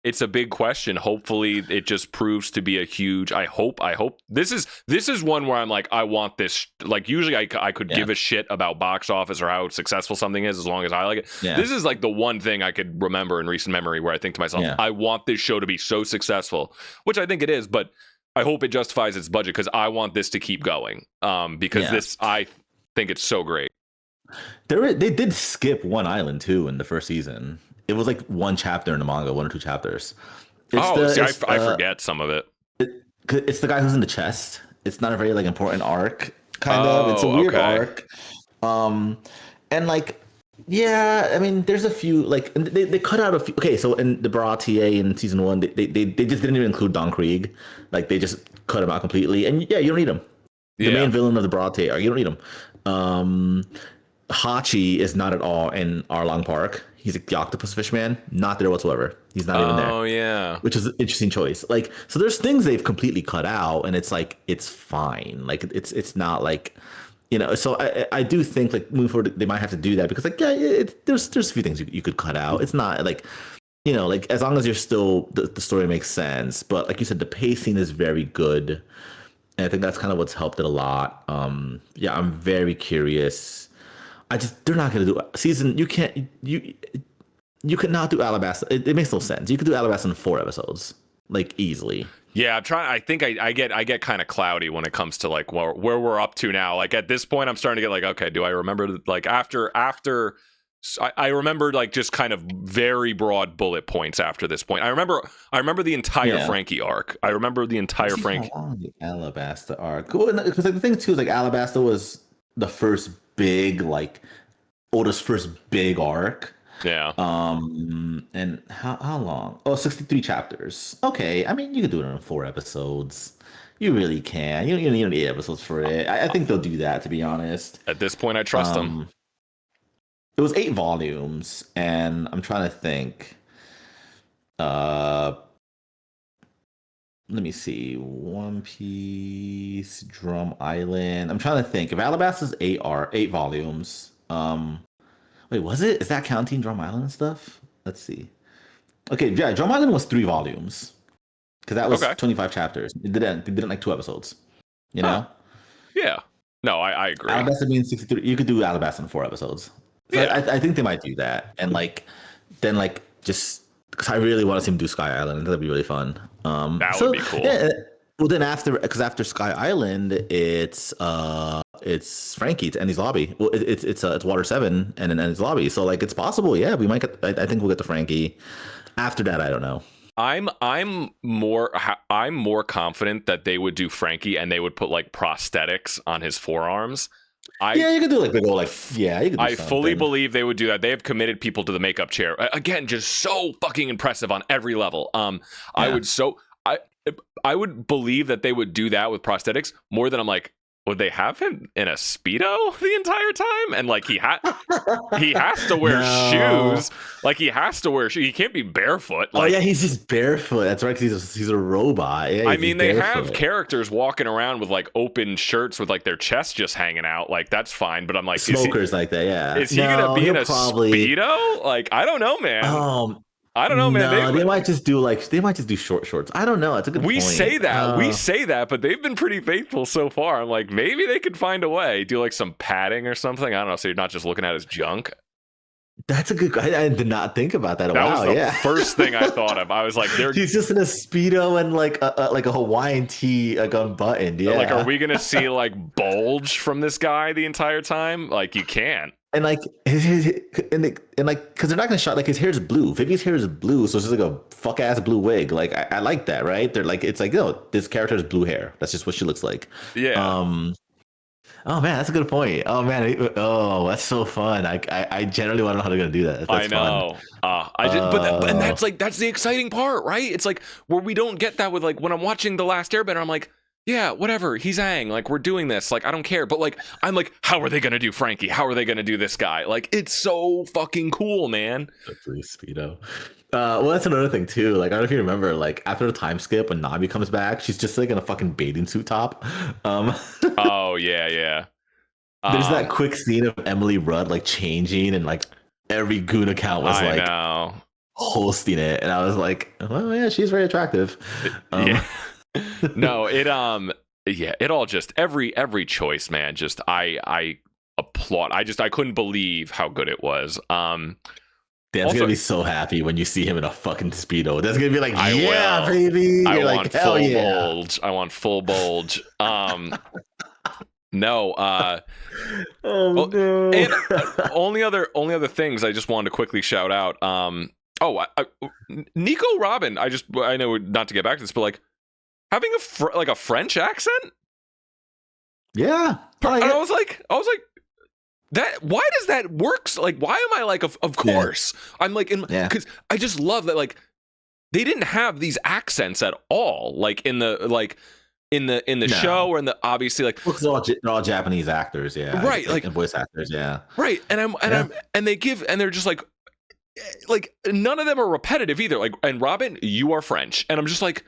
It's a big question. Hopefully it just proves to be a huge, I hope this is one where I'm like, I want this. Like usually I could give a shit about box office or how successful something is as long as I like it. Yeah. This is like the one thing I could remember in recent memory where I think to myself, I want this show to be so successful, which I think it is, but I hope it justifies its budget because I want this to keep going. Because I think it's so great. They did skip one island too in the first season. It was like 1 chapter in the manga, 1 or 2 chapters. I forget some of it. It's the guy who's in the chest. It's not a very like important arc. kind of. It's a Oh, weird okay. arc. And like, yeah, I mean, there's a few like and they cut out a few. Okay, so in the Baratier in season one, they just didn't even include Don Krieg. Like they just cut him out completely. And yeah, you don't need him. The Yeah. main villain of the Baratier, you don't need him. Hachi is not at all in Arlong Park. He's the octopus fish man, not there whatsoever. He's not even there, Oh, yeah. which is an interesting choice. Like, so there's things they've completely cut out, and it's like it's fine. Like, it's not like, you know. So I do think like moving forward they might have to do that because like yeah, there's a few things you could cut out. It's not like, you know, like as long as you're still the story makes sense. But like you said, the pacing is very good, and I think that's kind of what's helped it a lot. Yeah, I'm very curious. They're not gonna do season. You could not do Alabasta. It makes no sense. You could do Alabasta in 4 episodes, like easily. Yeah, I'm trying. I think I get kind of cloudy when it comes to like where we're up to now. Like at this point, I'm starting to get like, okay, do I remember like after I remember like just kind of very broad bullet points after this point. I remember the entire Yeah. Frankie arc. I remember the entire See Frankie. how long the Alabasta arc. Because like the thing too is like Alabasta was the first big like Oda's first big arc. Yeah. And how long? Oh, 63 chapters. Okay, I mean you could do it in 4 episodes. You really can. You don't need 8 episodes for it. I think they'll do that, to be honest. At this point, I trust them. It was 8 volumes, and I'm trying to think. Let me see. One Piece, Drum Island. I'm trying to think. If Alabasta's 8 volumes, wait, was it? Is that counting Drum Island and stuff? Let's see. Okay, yeah, Drum Island was 3 volumes because that was Okay. 25 chapters. They did it in like 2 episodes. You Huh. know, Yeah. No, I agree. Alabasta being 63. You could do Alabasta in 4 episodes. So Yeah. I think they might do that, and like then like just because I really want to see them do Sky Island. That'd be really fun. That So, would be cool. Yeah, well, then after Sky Island, it's Frankie to Endy's Lobby. Well, it's Water 7 and then Endy's Lobby. So like it's possible. Yeah, we might get. I think we'll get to Frankie. After that, I don't know. I'm more confident that they would do Frankie and they would put like prosthetics on his forearms. Yeah, you could do like big old like yeah. You could do I fully something. believe they would do that. They have committed people to the makeup chair. Again, just so fucking impressive on every level. I would believe that they would do that with prosthetics more than I'm like, would they have him in a Speedo the entire time? And like he has to wear No. shoes. Like he has to wear shoes. He can't be barefoot. Oh Like, yeah, he's just barefoot. That's right. 'Cause he's a robot. Yeah, I he's mean, they have barefoot. characters walking around with like open shirts with like their chest just hanging out. Like that's fine. But I'm like, Smokers like that. Yeah. is he gonna be in a probably? Speedo? Like, I don't know, man. I don't know, man. No, they might just do short shorts. I don't know. It's a good We point. say that, but they've been pretty faithful so far. I'm like, maybe they could find a way, do like some padding or something. I don't know. So you're not just looking at his junk. That's a good. I did not think about that. That Wow, was the yeah. first thing I thought of. I was like, they're He's just in a Speedo and like a Hawaiian tee, like unbuttoned. Yeah. like, are we gonna see like bulge from this guy the entire time? Like, you can't. And like and like because they're not gonna shot like his hair is blue. Vivi's hair is blue, so it's just like a fuck ass blue wig. Like I like that, right? They're like it's like this character has blue hair. That's just what she looks like. Yeah. Oh man, that's a good point. Oh man, oh that's so fun. I generally want to know how they're gonna do that. That's I know. And that's the exciting part, right? It's like where we don't get that with like when I'm watching The Last Airbender, I'm like, yeah, whatever. He's Aang. Like, we're doing this. Like, I don't care. But like, I'm like, how are they gonna do Frankie? How are they gonna do this guy? Like, it's so fucking cool, man. That's really Speedo. Well, that's another thing too. Like, I don't know if you remember, like after the time skip when Nabi comes back, she's just like in a fucking bathing suit top. Oh yeah. There's that quick scene of Emily Rudd like changing, and like every goon account was I like know. hosting it, and I was like, well, yeah, she's very attractive. Yeah. No, it all just every choice, man. Just I applaud. I couldn't believe how good it was. Dan's Also- gonna be so happy when you see him in a fucking Speedo. Dan's gonna be like, I yeah, will. baby. I You're want like, full hell yeah. bulge. I want full bulge. No. Oh no. And only other things I just wanted to quickly shout out. Nico Robin. I know not to get back to this, but like having a French accent. Yeah. And I was like, that. Why does that work? Like, why am I like, of course? I'm like, because I just love that. Like, they didn't have these accents at all. Like in the show, or in the obviously like, because they're all Japanese actors, yeah, right? Like and voice actors, yeah, right. And they're just like none of them are repetitive either. Like, and Robin, you are French, and I'm just like.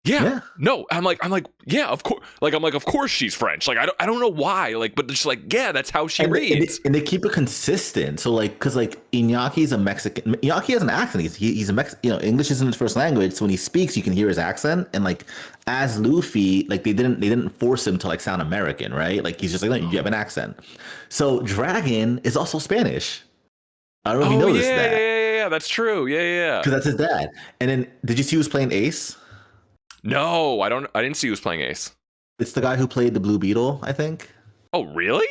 Yeah. No, I'm like, yeah, of course. Like, I'm like, of course she's French. Like, I don't know why. Like, but just like, yeah, that's how she reads. And they keep it consistent. So like, because like Inyaki's a Mexican. Inaki has an accent. He's a Mexican. English isn't his first language. So when he speaks, you can hear his accent. And like, as Luffy, like they didn't force him to like sound American, right? Like he's just like, no, you have an accent. So Dragon is also Spanish. I don't know if you noticed that. Yeah, that's true. Yeah. Because that's his dad. And then, did you see who was playing Ace? No, I didn't see who was playing Ace. It's the guy who played the Blue Beetle, I think. Oh, really?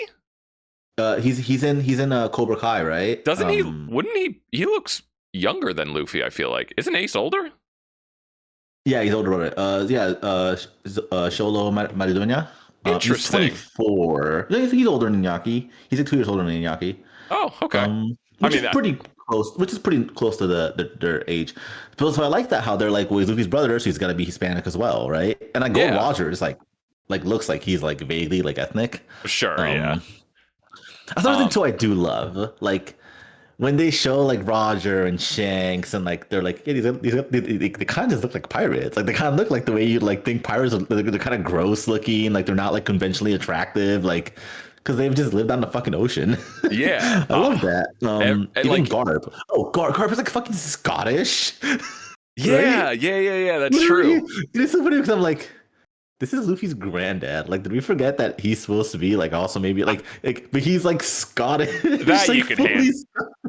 He's in Cobra Kai, right? Doesn't he? Wouldn't he? He looks younger than Luffy. I feel like. Isn't Ace older? Yeah, he's older. Sholo Maridueña. Interesting. He's 24. He's older than Iñaki. He's like 2 years older than Iñaki. Oh, okay. Which is pretty close to their age. So I like that how they're like, well, he's Luffy's brother, so he's got to be Hispanic as well, right? And like Gold Roger is like looks like he's like vaguely like ethnic. Sure, yeah. That's another thing too I do love. Like when they show like Roger and Shanks and like they're like, yeah, they kind of just look like pirates. Like they kind of look like the way you like think pirates are. They're kind of gross looking. Like they're not like conventionally attractive. Like. Because they've just lived on the fucking ocean. Yeah. I love that. And even like, Garp. Oh, Garp is like fucking Scottish. Yeah, right? yeah. That's true. It is so funny because I'm like, this is Luffy's granddad. Like, did we forget that he's supposed to be like also maybe like but he's like Scottish. That like, you can hand.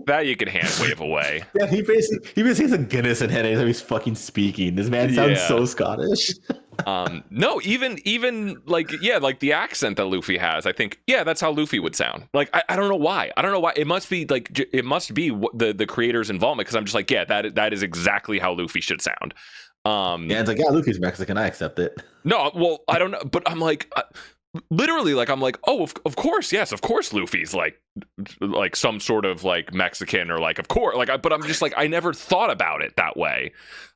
That you can hand wave away. Yeah, he basically has a Guinness in hand anytime he's fucking speaking. This man sounds so Scottish. No, even like the accent that Luffy has, I think that's how Luffy would sound. Like I don't know why. It must be like the creator's involvement, because I'm just like, that is exactly how Luffy should sound. It's like, Luffy's Mexican, I accept it. No, well, I don't know, but I'm like literally, like, I'm like, oh, of course, yes, of course Luffy's like some sort of like Mexican, or like, of course, like, but I'm just like, I never thought about it that way.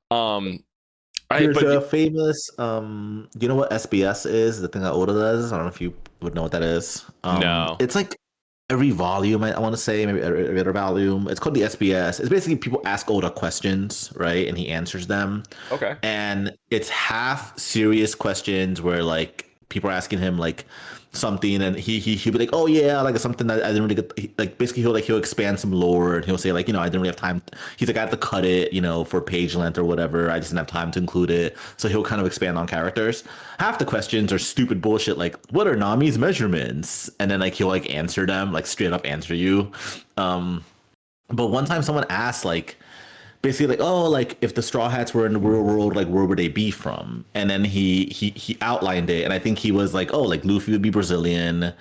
There's a famous, you know what SBS is? The thing that Oda does? I don't know if you would know what that is. No. It's like every volume, I want to say, maybe every other volume. It's called the SBS. It's basically people ask Oda questions, right? And he answers them. Okay. And it's half serious questions where like people are asking him like something, and he'll be like, oh yeah, like something that I didn't really get, like basically he'll expand some lore, and he'll say like, I didn't really have time. He's like, I had to cut it, for page length or whatever. I just didn't have time to include it. So he'll kind of expand on characters. Half the questions are stupid bullshit, like what are Nami's measurements? And then like he'll like answer them, like straight up answer you. But one time someone asked like, basically like, oh, like if the Straw Hats were in the real world, like where would they be from? And then he outlined it, and I think he was like, oh, like Luffy would be Brazilian,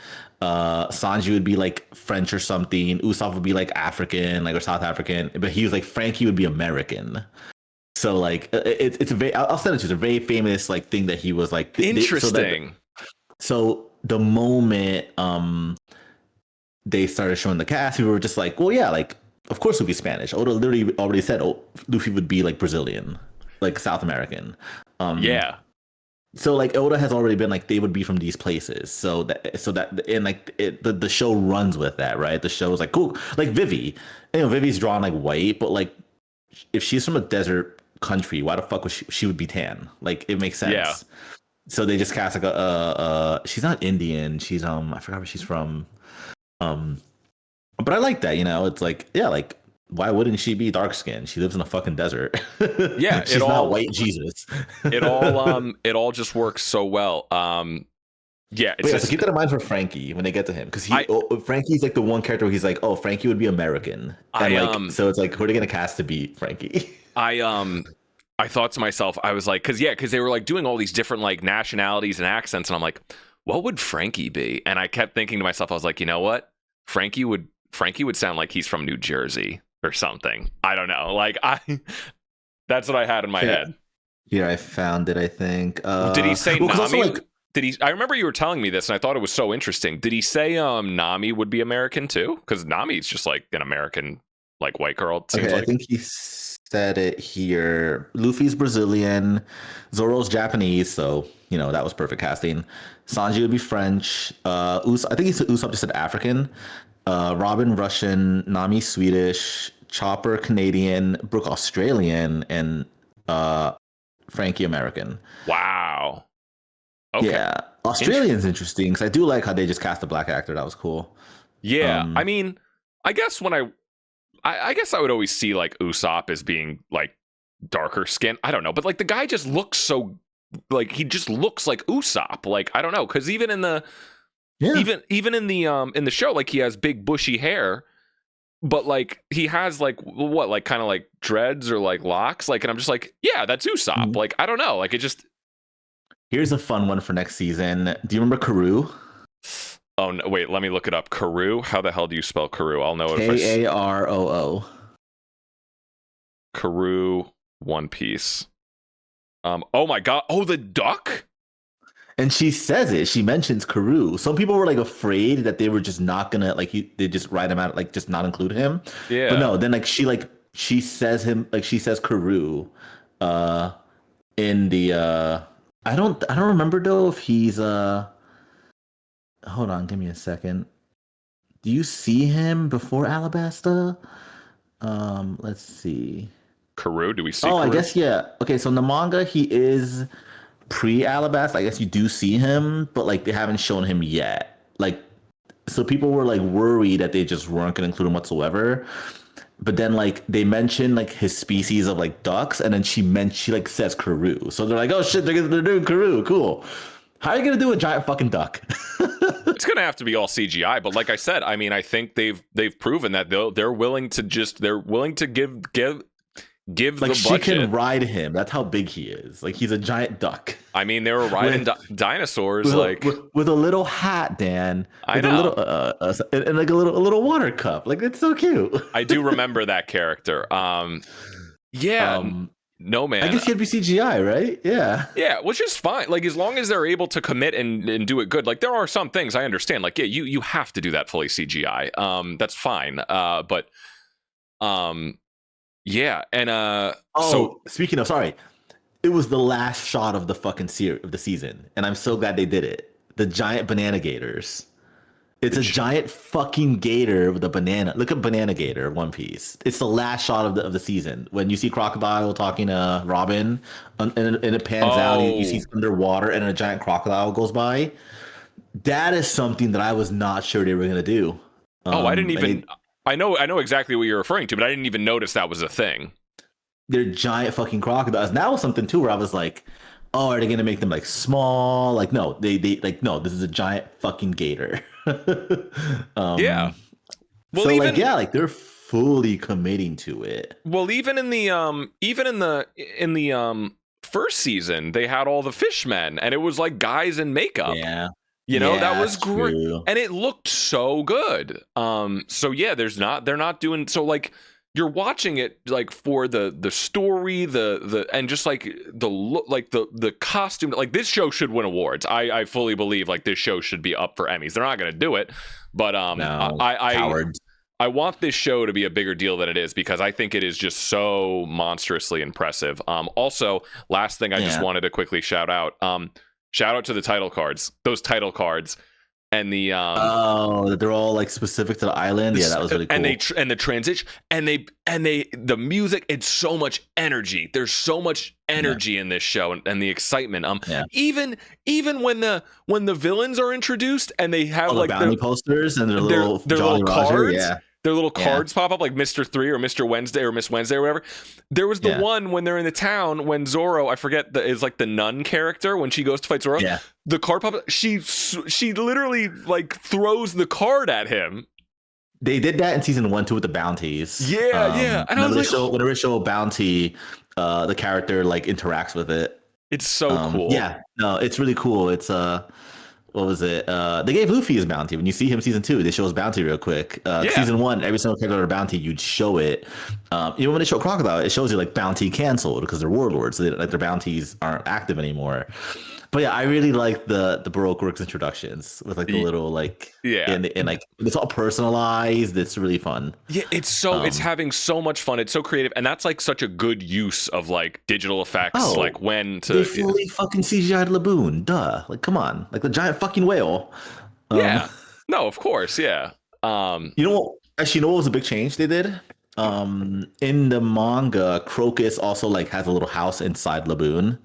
Sanji would be like French or something, Usopp would be like African, like or South African, but he was like Frankie would be American. So like it's a very, I'll send it to you. It's a very famous like thing that he was like interesting. So the moment they started showing the cast, we were just like, well, yeah, like. Of course, Luffy's Spanish. Oda literally already said, "Oh, Luffy would be like Brazilian, like South American." Yeah. So like Oda has already been like they would be from these places. So that and like the show runs with that, right? The show is like cool. Like Vivi, Vivi's drawn like white, but like if she's from a desert country, why the fuck would she would be tan? Like it makes sense. Yeah. So they just cast like she's not Indian. She's I forgot where she's from. But I like that, it's like, yeah, like, why wouldn't she be dark skinned? She lives in a fucking desert. Yeah, she's not white Jesus. it all just works so well. Yeah, it's so keep that in mind for Frankie when they get to him, because Frankie's like the one character where he's like, oh, Frankie would be American, and so it's like, who are they gonna cast to be Frankie? I thought to myself, I was like, because they were like doing all these different like nationalities and accents, and I'm like, what would Frankie be? And I kept thinking to myself, I was like, you know what, Frankie would sound like he's from New Jersey or something. I don't know. Like that's what I had in my head. Here, I found it, I think. Did he say Nami? Did he? I remember you were telling me this, and I thought it was so interesting. Did he say Nami would be American too? Because Nami's just like an American, like white girl. It seems Okay, like. I think he said it here. Luffy's Brazilian, Zoro's Japanese, so that was perfect casting. Sanji would be French. I think he said Usopp just said African. Robin Russian, Nami Swedish, Chopper Canadian, Brooke Australian, and Frankie American. Wow. Okay. Yeah, Australian's interesting because I do like how they just cast a black actor. That was cool. Yeah, I mean, I guess I guess I would always see like Usopp as being like darker skin. I don't know, but like the guy just looks so like he just looks like Usopp. Like I don't know, because even in the even in the show, like he has big bushy hair, but like he has like what like kind of like dreads or like locks. Like, and I'm just like, yeah, that's Usopp. Mm-hmm. Like I don't know, like it just. Here's a fun one for next season. Do you remember Karoo? Oh no, wait, let me look it up. Karoo? How the hell do you spell Karoo? I'll know if Karoo. Karoo, One Piece. Oh my god! Oh, the duck. And she says it. She mentions Karoo. Some people were like afraid that they were just not gonna they just write him out, like just not include him. Yeah. But no, then she says him, like she says Karoo, in the I don't remember though if he's hold on, give me a second. Do you see him before Alabasta? Let's see. Karoo? Do we see? Oh, Karoo? I guess yeah. Okay, so in the manga he is pre-Alabasta. I guess you do see him, but like they haven't shown him yet. Like, so people were like worried that they just weren't gonna include him whatsoever. But then like they mentioned like his species of like ducks, and then she like says Karoo. So they're like, oh shit, they're doing Karoo. Cool. How are you gonna do a giant fucking duck? It's gonna have to be all CGI. But like I said, I mean, I think they've proven that they're willing to give Like the she budget. can ride him. That's how big he is. Like he's a giant duck. I mean, they were riding dinosaurs with a little hat, Dan. I with know. A little, and like a little water cup. Like it's so cute. I do remember that character. No man. I guess he'd be CGI, right? Yeah. Yeah, which is fine. Like as long as they're able to commit and do it good. Like there are some things I understand. Like yeah, you have to do that fully CGI. That's fine. But yeah, and so speaking of, sorry, it was the last shot of the fucking of the season, and I'm so glad they did it. The giant banana gators. It's a giant fucking gator with a banana. Look at Banana Gator, One Piece. It's the last shot of the season when you see Crocodile talking to Robin, and it pans out. You see underwater, and a giant crocodile goes by. That is something that I was not sure they were gonna do. I didn't even. I know exactly what you're referring to, but I didn't even notice that was a thing. They're giant fucking crocodiles. And that was something too where I was like, oh, are they gonna make them like small? Like no, they like no, this is a giant fucking gator. Yeah. Well, so even, like yeah, like they're fully committing to it. Well, even in the first season, they had all the fishmen, and it was like guys in makeup. Yeah. That was great, true. and it looked so good. So yeah, they're not doing so like you're watching it like for the story, the and just like the look, like the costume. Like this show should win awards. I fully believe like this show should be up for Emmys. They're not going to do it, but no, cowards. I want this show to be a bigger deal than it is because I think it is just so monstrously impressive. Also, last thing I just wanted to quickly shout out. Shout out to the title cards. Those title cards and the they're all like specific to the island. Yeah, that was really cool. And the transition and the music. It's so much energy. There's so much energy in this show and the excitement. Even when the villains are introduced and they have like the bounty posters and their little cards. Yeah. Their little cards pop up like Mr. 3 or Mr. Wednesday or Miss Wednesday or whatever. There was the one when they're in the town when Zoro, I forget, is like the nun character when she goes to fight Zoro. Yeah. The card pop up. She literally like throws the card at him. They did that in season 1 too with the bounties. Yeah. And I was like, whenever they show a bounty, the character like interacts with it. It's so cool. Yeah, no, it's really cool. It's what was it? They gave Luffy his bounty. When you see him season 2, they show his bounty real quick. Season 1, every single character got a bounty, you'd show it. Even when they show Crocodile, it shows you like bounty canceled because they're warlords. So like their bounties aren't active anymore. But yeah, I really like the Baroque Works introductions with like the little like Yeah. and like it's all personalized. It's really fun. Yeah, it's having so much fun. It's so creative, and that's like such a good use of like digital effects. Oh, like when to they fully fucking CGI'd Laboon. Duh. Like, come on. Like the giant fucking whale. yeah, no, of course, yeah. You know what? Actually, you know what was a big change they did? In the manga, Crocus also like has a little house inside Laboon.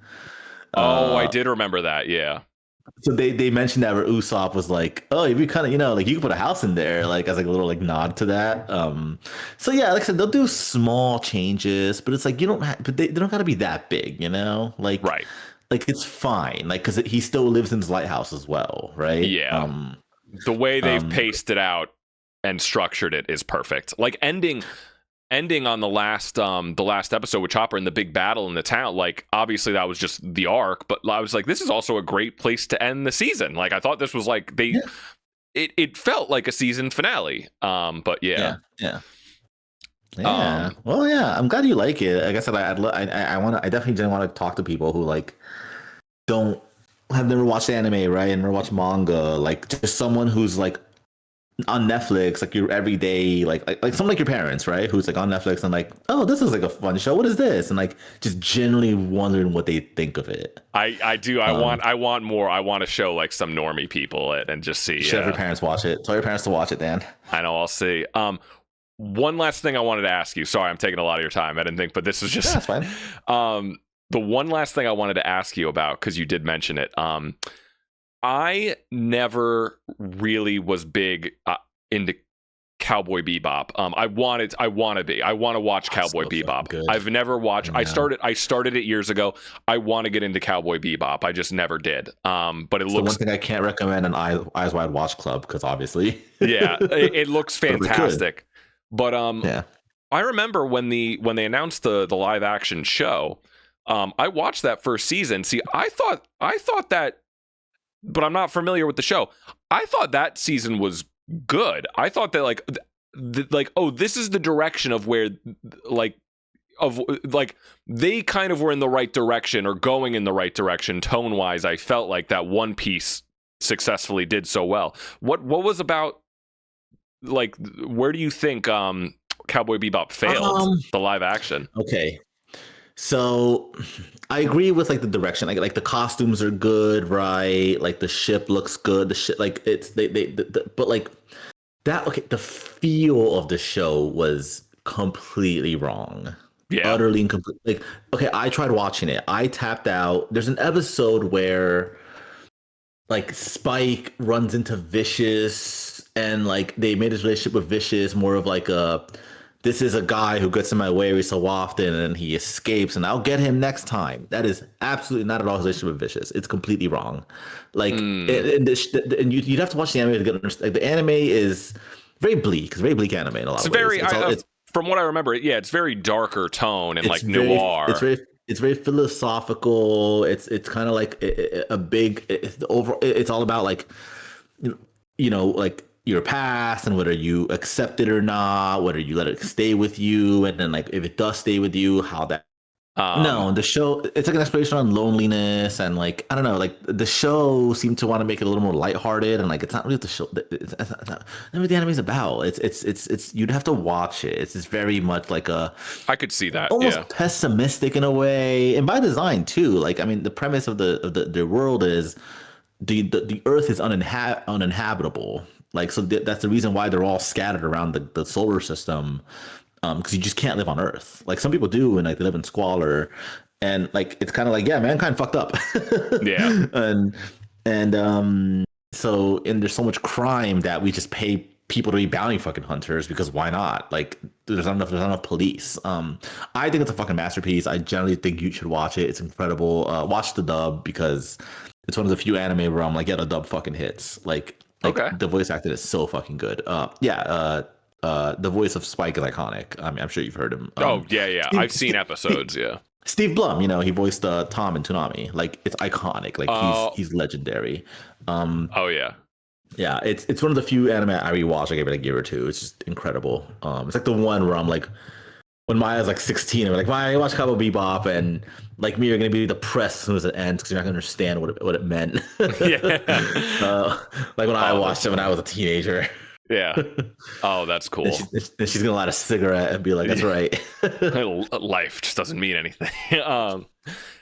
Oh, I did remember that. Yeah. So they mentioned that where Usopp was like, oh, if you kind of, like you could put a house in there, like as like a little like nod to that. So yeah, like I said, they'll do small changes, but it's like you don't have, but they don't gotta be that big, like Right. like it's fine, like because he still lives in his lighthouse as well, right? Yeah. The way they've paced it out and structured it is perfect. Like ending on the last episode with Chopper in the big battle in the town, like obviously that was just the arc, but I was like, this is also a great place to end the season. Like I thought this was like it felt like a season finale. But yeah. Well, yeah, I'm glad you like it. Like I said, I definitely want to talk to people who like have never watched anime, right, and never watched manga, like just someone who's like on Netflix, like your everyday, like someone like your parents, right? Who's like on Netflix and like, oh, this is like a fun show. What is this? And like just generally wondering what they think of it. I do. I want more. I want to show like some normie people it and just see. Should have your parents watch it. Tell your parents to watch it, Dan. I know. I'll see. One last thing I wanted to ask you. Sorry, I'm taking a lot of your time. I didn't think, but this is just. That's fine. The one last thing I wanted to ask you about, because you did mention it. I never really was big into Cowboy Bebop. I want to watch Cowboy Bebop. I've never watched. I started it years ago. I want to get into Cowboy Bebop. I just never did. But it looks. The one thing I can't recommend an Eyes Wide Watch Club because obviously. Yeah, it looks fantastic. But yeah. I remember when they announced the live action show. I watched that first season. See, I thought that. But I'm not familiar with the show. I thought that season was good. I thought that oh, this is the direction of where they kind of were in the right direction or going in the right direction tone wise. I felt like that One Piece successfully did so well. What was about like where do you think Cowboy Bebop failed the live action? Okay. So I agree with like the direction, like the costumes are good, right? Like the ship looks good. The shit, like it's but like that. Okay, the feel of the show was completely wrong. Yeah, utterly incomplete. Like, okay, I tried watching it. I tapped out. There's an episode where like Spike runs into Vicious, and like they made his relationship with Vicious more of like a. This is a guy who gets in my way every so often and he escapes and I'll get him next time. That is absolutely not at all his relationship with Vicious. It's completely wrong. Like, and you'd have to watch the anime to get understand. Like, the anime is very bleak. It's very bleak anime in a lot of ways. From what I remember, it's very darker tone and like noir. It's very philosophical. It's kind of like a big. It's all about like, like your past and whether you accept it or not, whether you let it stay with you, and then like if it does stay with you, how that. No, the show, it's like an exploration on loneliness and like I don't know, like the show seemed to want to make it a little more lighthearted and like it's not really what the show. It's not what the anime is about. It's you'd have to watch it. It's very much like I could see that almost pessimistic in a way, and by design too. Like I mean, the premise of the world is the Earth is uninhabitable. Like, so that's the reason why they're all scattered around the solar system, because you just can't live on Earth. Like some people do, and like they live in squalor, and like it's kind of like mankind fucked up. Yeah, and so there's so much crime that we just pay people to be bounty fucking hunters because why not? Like there's not enough police. I think it's a fucking masterpiece. I generally think you should watch it. It's incredible. Watch the dub because it's one of the few anime where I'm like, yeah, the dub fucking hits. Like okay, the voice acting is so fucking good. The voice of Spike is iconic. I mean, I'm sure you've heard him. I've seen episodes. Steve Blum, he voiced Tom in Toonami. Like it's iconic. Like he's legendary. Yeah, it's one of the few anime I rewatch. I gave it a year or two. It's just incredible. It's like the one where I'm like, when Maya's like 16, and we're like, Maya, you watch Cowboy Bebop, and like me, you're gonna be depressed as soon as it ends because you're not gonna understand what it meant. Yeah. Like when I Oh, watched it when I was a teenager. Yeah. Oh, that's cool. And she's gonna light a cigarette and be like, "That's right." Life just doesn't mean anything.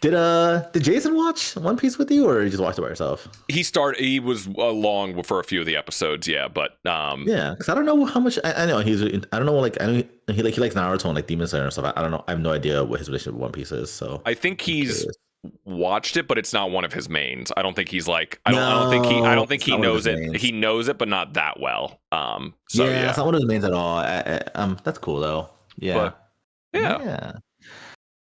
Did Jason watch One Piece with you, or you just watched it by yourself? He was along for a few of the episodes, yeah, but Yeah, because I don't know how much I know I don't know, like I know he likes Naruto and like Demon Slayer and stuff. I don't know. I have no idea what his relationship with One Piece is. So I think he's watched it, but it's not one of his mains. I don't think he's like I No, don't think it's he not one of knows his it. mains. He knows it, but not that well. So yeah. it's not one of his mains at all. That's cool though. Yeah, But, yeah. yeah.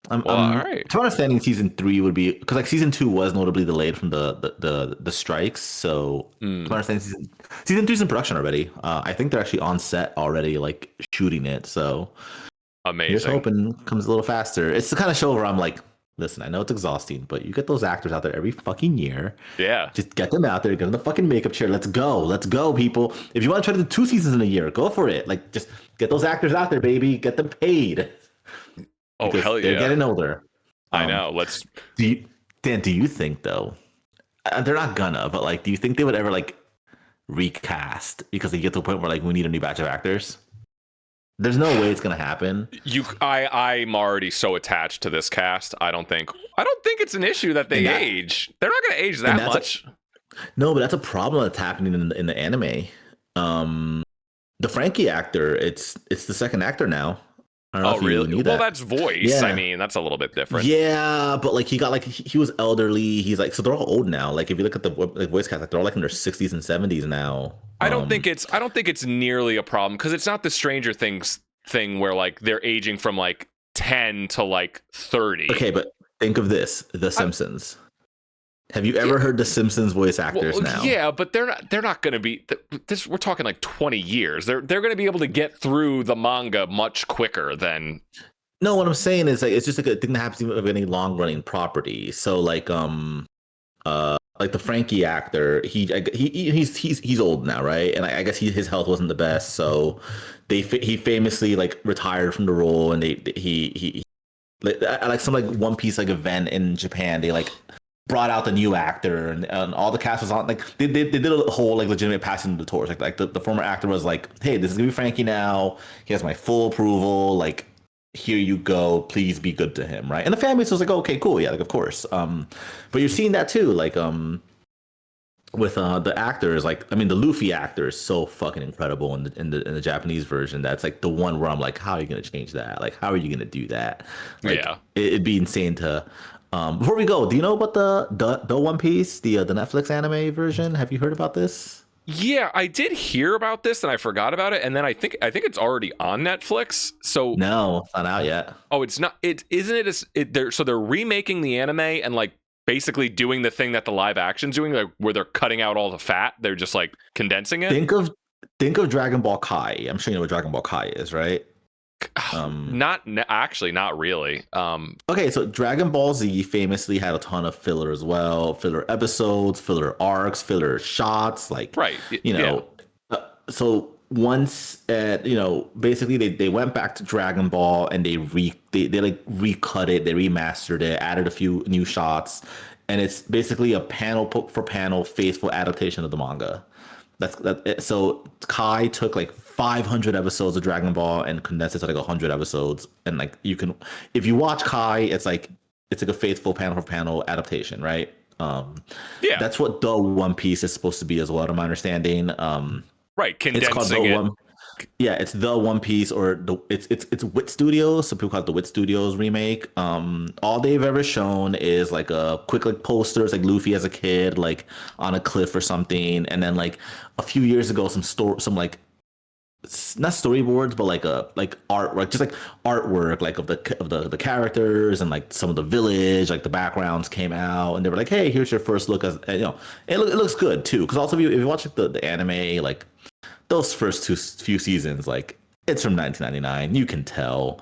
Well, all right. To my understanding, season 3 would be because like season 2 was notably delayed from the strikes. So to my understanding, season 3 is in production already. I think they're actually on set already, like shooting it. So Amazing. here's hoping it comes a little faster. It's the kind of show where I'm like, listen, I know it's exhausting, but you get those actors out there every fucking year. Yeah. Just get them out there, get them the fucking makeup chair. Let's go, people. If you want to try to do 2 seasons in a year, go for it. Like, just get those actors out there, baby. Get them paid. Oh, hell yeah. They're getting older. I know. Let's. Do you think though? They're not gonna, but like, do you think they would ever like recast because they get to the point where like we need a new batch of actors? There's no way it's gonna happen. I'm already so attached to this cast. I don't think it's an issue that they age. They're not going to age that much. No, but that's a problem that's happening in the anime. The Frankie actor, it's the second actor now. I don't know if you really? knew that. Well, that's voice. Yeah. I mean, that's a little bit different. Yeah, but like he got like he was elderly. He's like, so they're all old now. Like if you look at the voice cast, like they're all like in their 60s and 70s now. I don't think it's nearly a problem because it's not the Stranger Things thing where like they're aging from like 10 to like 30. Okay, but think of this: The Simpsons. Have you ever heard the Simpsons voice actors now? Yeah, but they're not going to be this. We're talking like 20 years. They're going to be able to get through the manga much quicker than. No, what I'm saying is like it's just like a thing that happens with any long running property. So like the Frankie actor, he's old now, right? And I guess his health wasn't the best, so he famously like retired from the role, and he like some like One Piece like event in Japan, they like brought out the new actor, and all the cast was on. Like they did a whole like legitimate passing of the torch. Like the former actor was like, "Hey, this is gonna be Frankie now. He has my full approval. Like, here you go. Please be good to him." Right? And the fan base was like, "Okay, cool, yeah, like of course." But you're seeing that too, like with the actors. Like, I mean, the Luffy actor is so fucking incredible in the Japanese version. That's like the one where I'm like, how are you gonna change that? Like, how are you gonna do that? Like, Yeah, it'd be insane to. Before we go, do you know about the One Piece, the Netflix anime version? Have you heard about this? yeah, I did hear about this and I forgot about it, and then I think it's already on Netflix. So No, it's not out yet. oh, it's not. It isn't it. They're remaking the anime and like basically doing the thing that the live action's doing, like where they're cutting out all the fat. They're just like condensing it. Think of Dragon Ball Kai. I'm sure you know what Dragon Ball Kai is, right? Actually, not really. Okay, so Dragon Ball Z famously had a ton of filler as well, filler episodes, filler arcs, filler shots, like Right. you know. So once basically they went back to Dragon Ball and they like recut it, they remastered it, added a few new shots, and it's basically a panel for panel faithful adaptation of the manga. So Kai took like 500 episodes of Dragon Ball and condensed it to like 100 episodes, and like you can, if you watch Kai, it's like a faithful panel for panel adaptation, right? Yeah, that's what the One Piece is supposed to be as well, to my understanding. Right, It's called condensing it. Yeah, it's the One Piece, or it's Wit Studios. So people call it the Wit Studios remake. All they've ever shown is like a quick like posters, like Luffy as a kid, like on a cliff or something, and then like a few years ago, some like not storyboards, but like artwork, just like artwork, like of the characters and like some of the village, like the backgrounds came out, and they were like, "Hey, here's your first look." As you know, it looks good too, because also if you watch like, the anime, like those first few seasons, like it's from 1999, you can tell.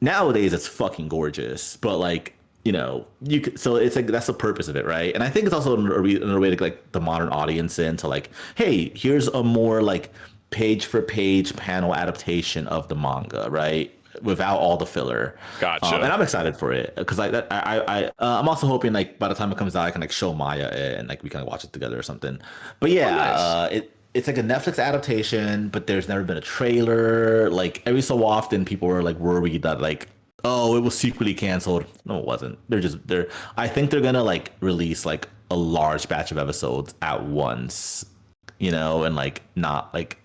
Nowadays, it's fucking gorgeous, but like so it's like that's the purpose of it, right? And I think it's also a way to like the modern audience into like, hey, here's a more like page for page panel adaptation of the manga, right? without all the filler. Gotcha. And I'm excited for it because I'm also hoping like by the time it comes out, I can like show Maya it and like we can watch it together or something. But yeah, nice. it's like a Netflix adaptation, but there's never been a trailer. Like every so often, people were like worried that like, oh, it was secretly canceled. No, it wasn't. They're. I think they're gonna like release like a large batch of episodes at once, you know, and like not like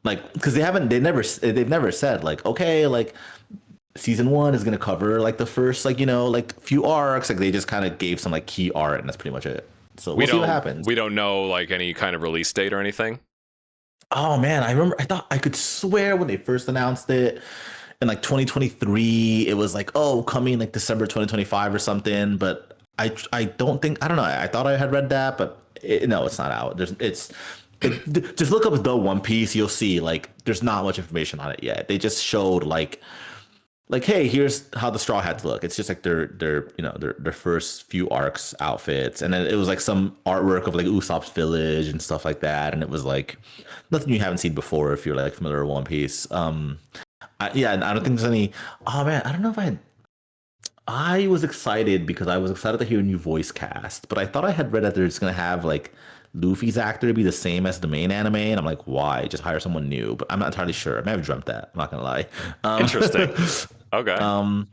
because they've never said like, okay, like season one is gonna cover like the first like, you know, like few arcs. Like they just kind of gave some like key art, and that's pretty much it. So we'll see what happens. We don't know like any kind of release date or anything. Oh man, I remember. I thought I could swear when they first announced it in like 2023, it was like, oh, coming like December 2025 or something. But I don't think, I don't know. I thought I had read that, but no, it's not out. Just look up the One Piece. You'll see like there's not much information on it yet. They just showed like, hey, here's how the Straw Hats look. It's just like their you know their first few arcs outfits, and then it was like some artwork of like Usopp's village and stuff like that, and it was like nothing you haven't seen before if you're like familiar with One Piece. Yeah, I don't think there's any. Oh man, I don't know if I was excited because I was excited to hear a new voice cast, but I thought I had read that they're just gonna have like Luffy's actor be the same as the main anime, and I'm like, why? Just hire someone new. But I'm not entirely sure. I may have dreamt that. I'm not gonna lie. Interesting. Okay.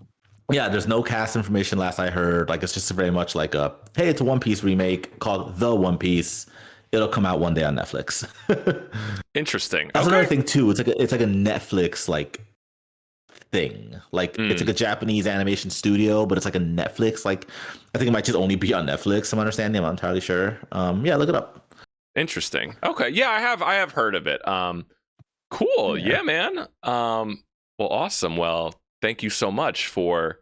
Yeah, there's no cast information last I heard. Like it's just very much like a hey, it's a One Piece remake called The One Piece. It'll come out one day on Netflix. Interesting. That's Okay. another thing too. It's like a Netflix like thing. Like it's like a Japanese animation studio, but it's like a Netflix. Like I think it might just only be on Netflix. I'm understanding. I'm not entirely sure. Yeah, look it up. Interesting. Okay. Yeah, I have heard of it. Cool. Yeah, man. Well, awesome. Well, thank you so much for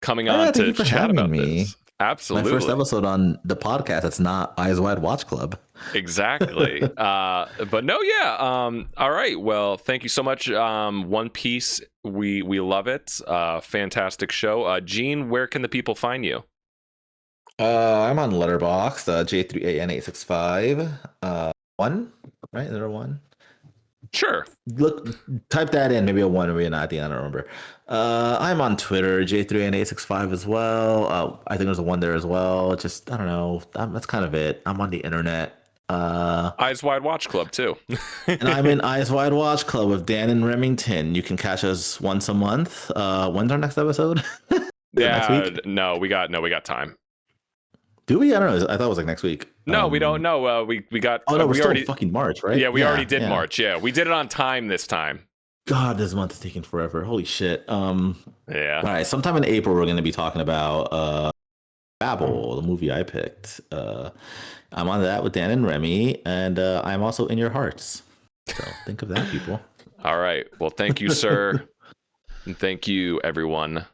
coming on to chat about this. Absolutely. My first episode on the podcast. It's not Eyes Wide Watch Club. Exactly. But no, yeah. All right. Well, thank you so much. One Piece. We love it. Fantastic show. Gene, where can the people find you? I'm on Letterboxd, J3AN865. One, right? Is there a one? Sure. Look, type that in. Maybe a one, maybe a not. I don't remember. I'm on Twitter, J3N865 as well. I think there's a one there as well. Just I don't know. That's kind of it. I'm on the internet. Eyes Wide Watch Club too. And I'm in Eyes Wide Watch Club with Dan and Remington. You can catch us once a month. When's our next episode? Yeah. Next week? No, we got time. Do we? I don't know. I thought it was like next week. No, we don't know. We got. Oh no, we're we still already fucking March, right? Yeah, we already did March. Yeah, we did it on time this time. God, this month is taking forever. Holy shit. Yeah. All right. Sometime in April, we're going to be talking about Babel, the movie I picked. I'm on that with Dan and Remy, and I'm also in your hearts. So think of that, people. All right. Well, thank you, sir. And thank you, everyone.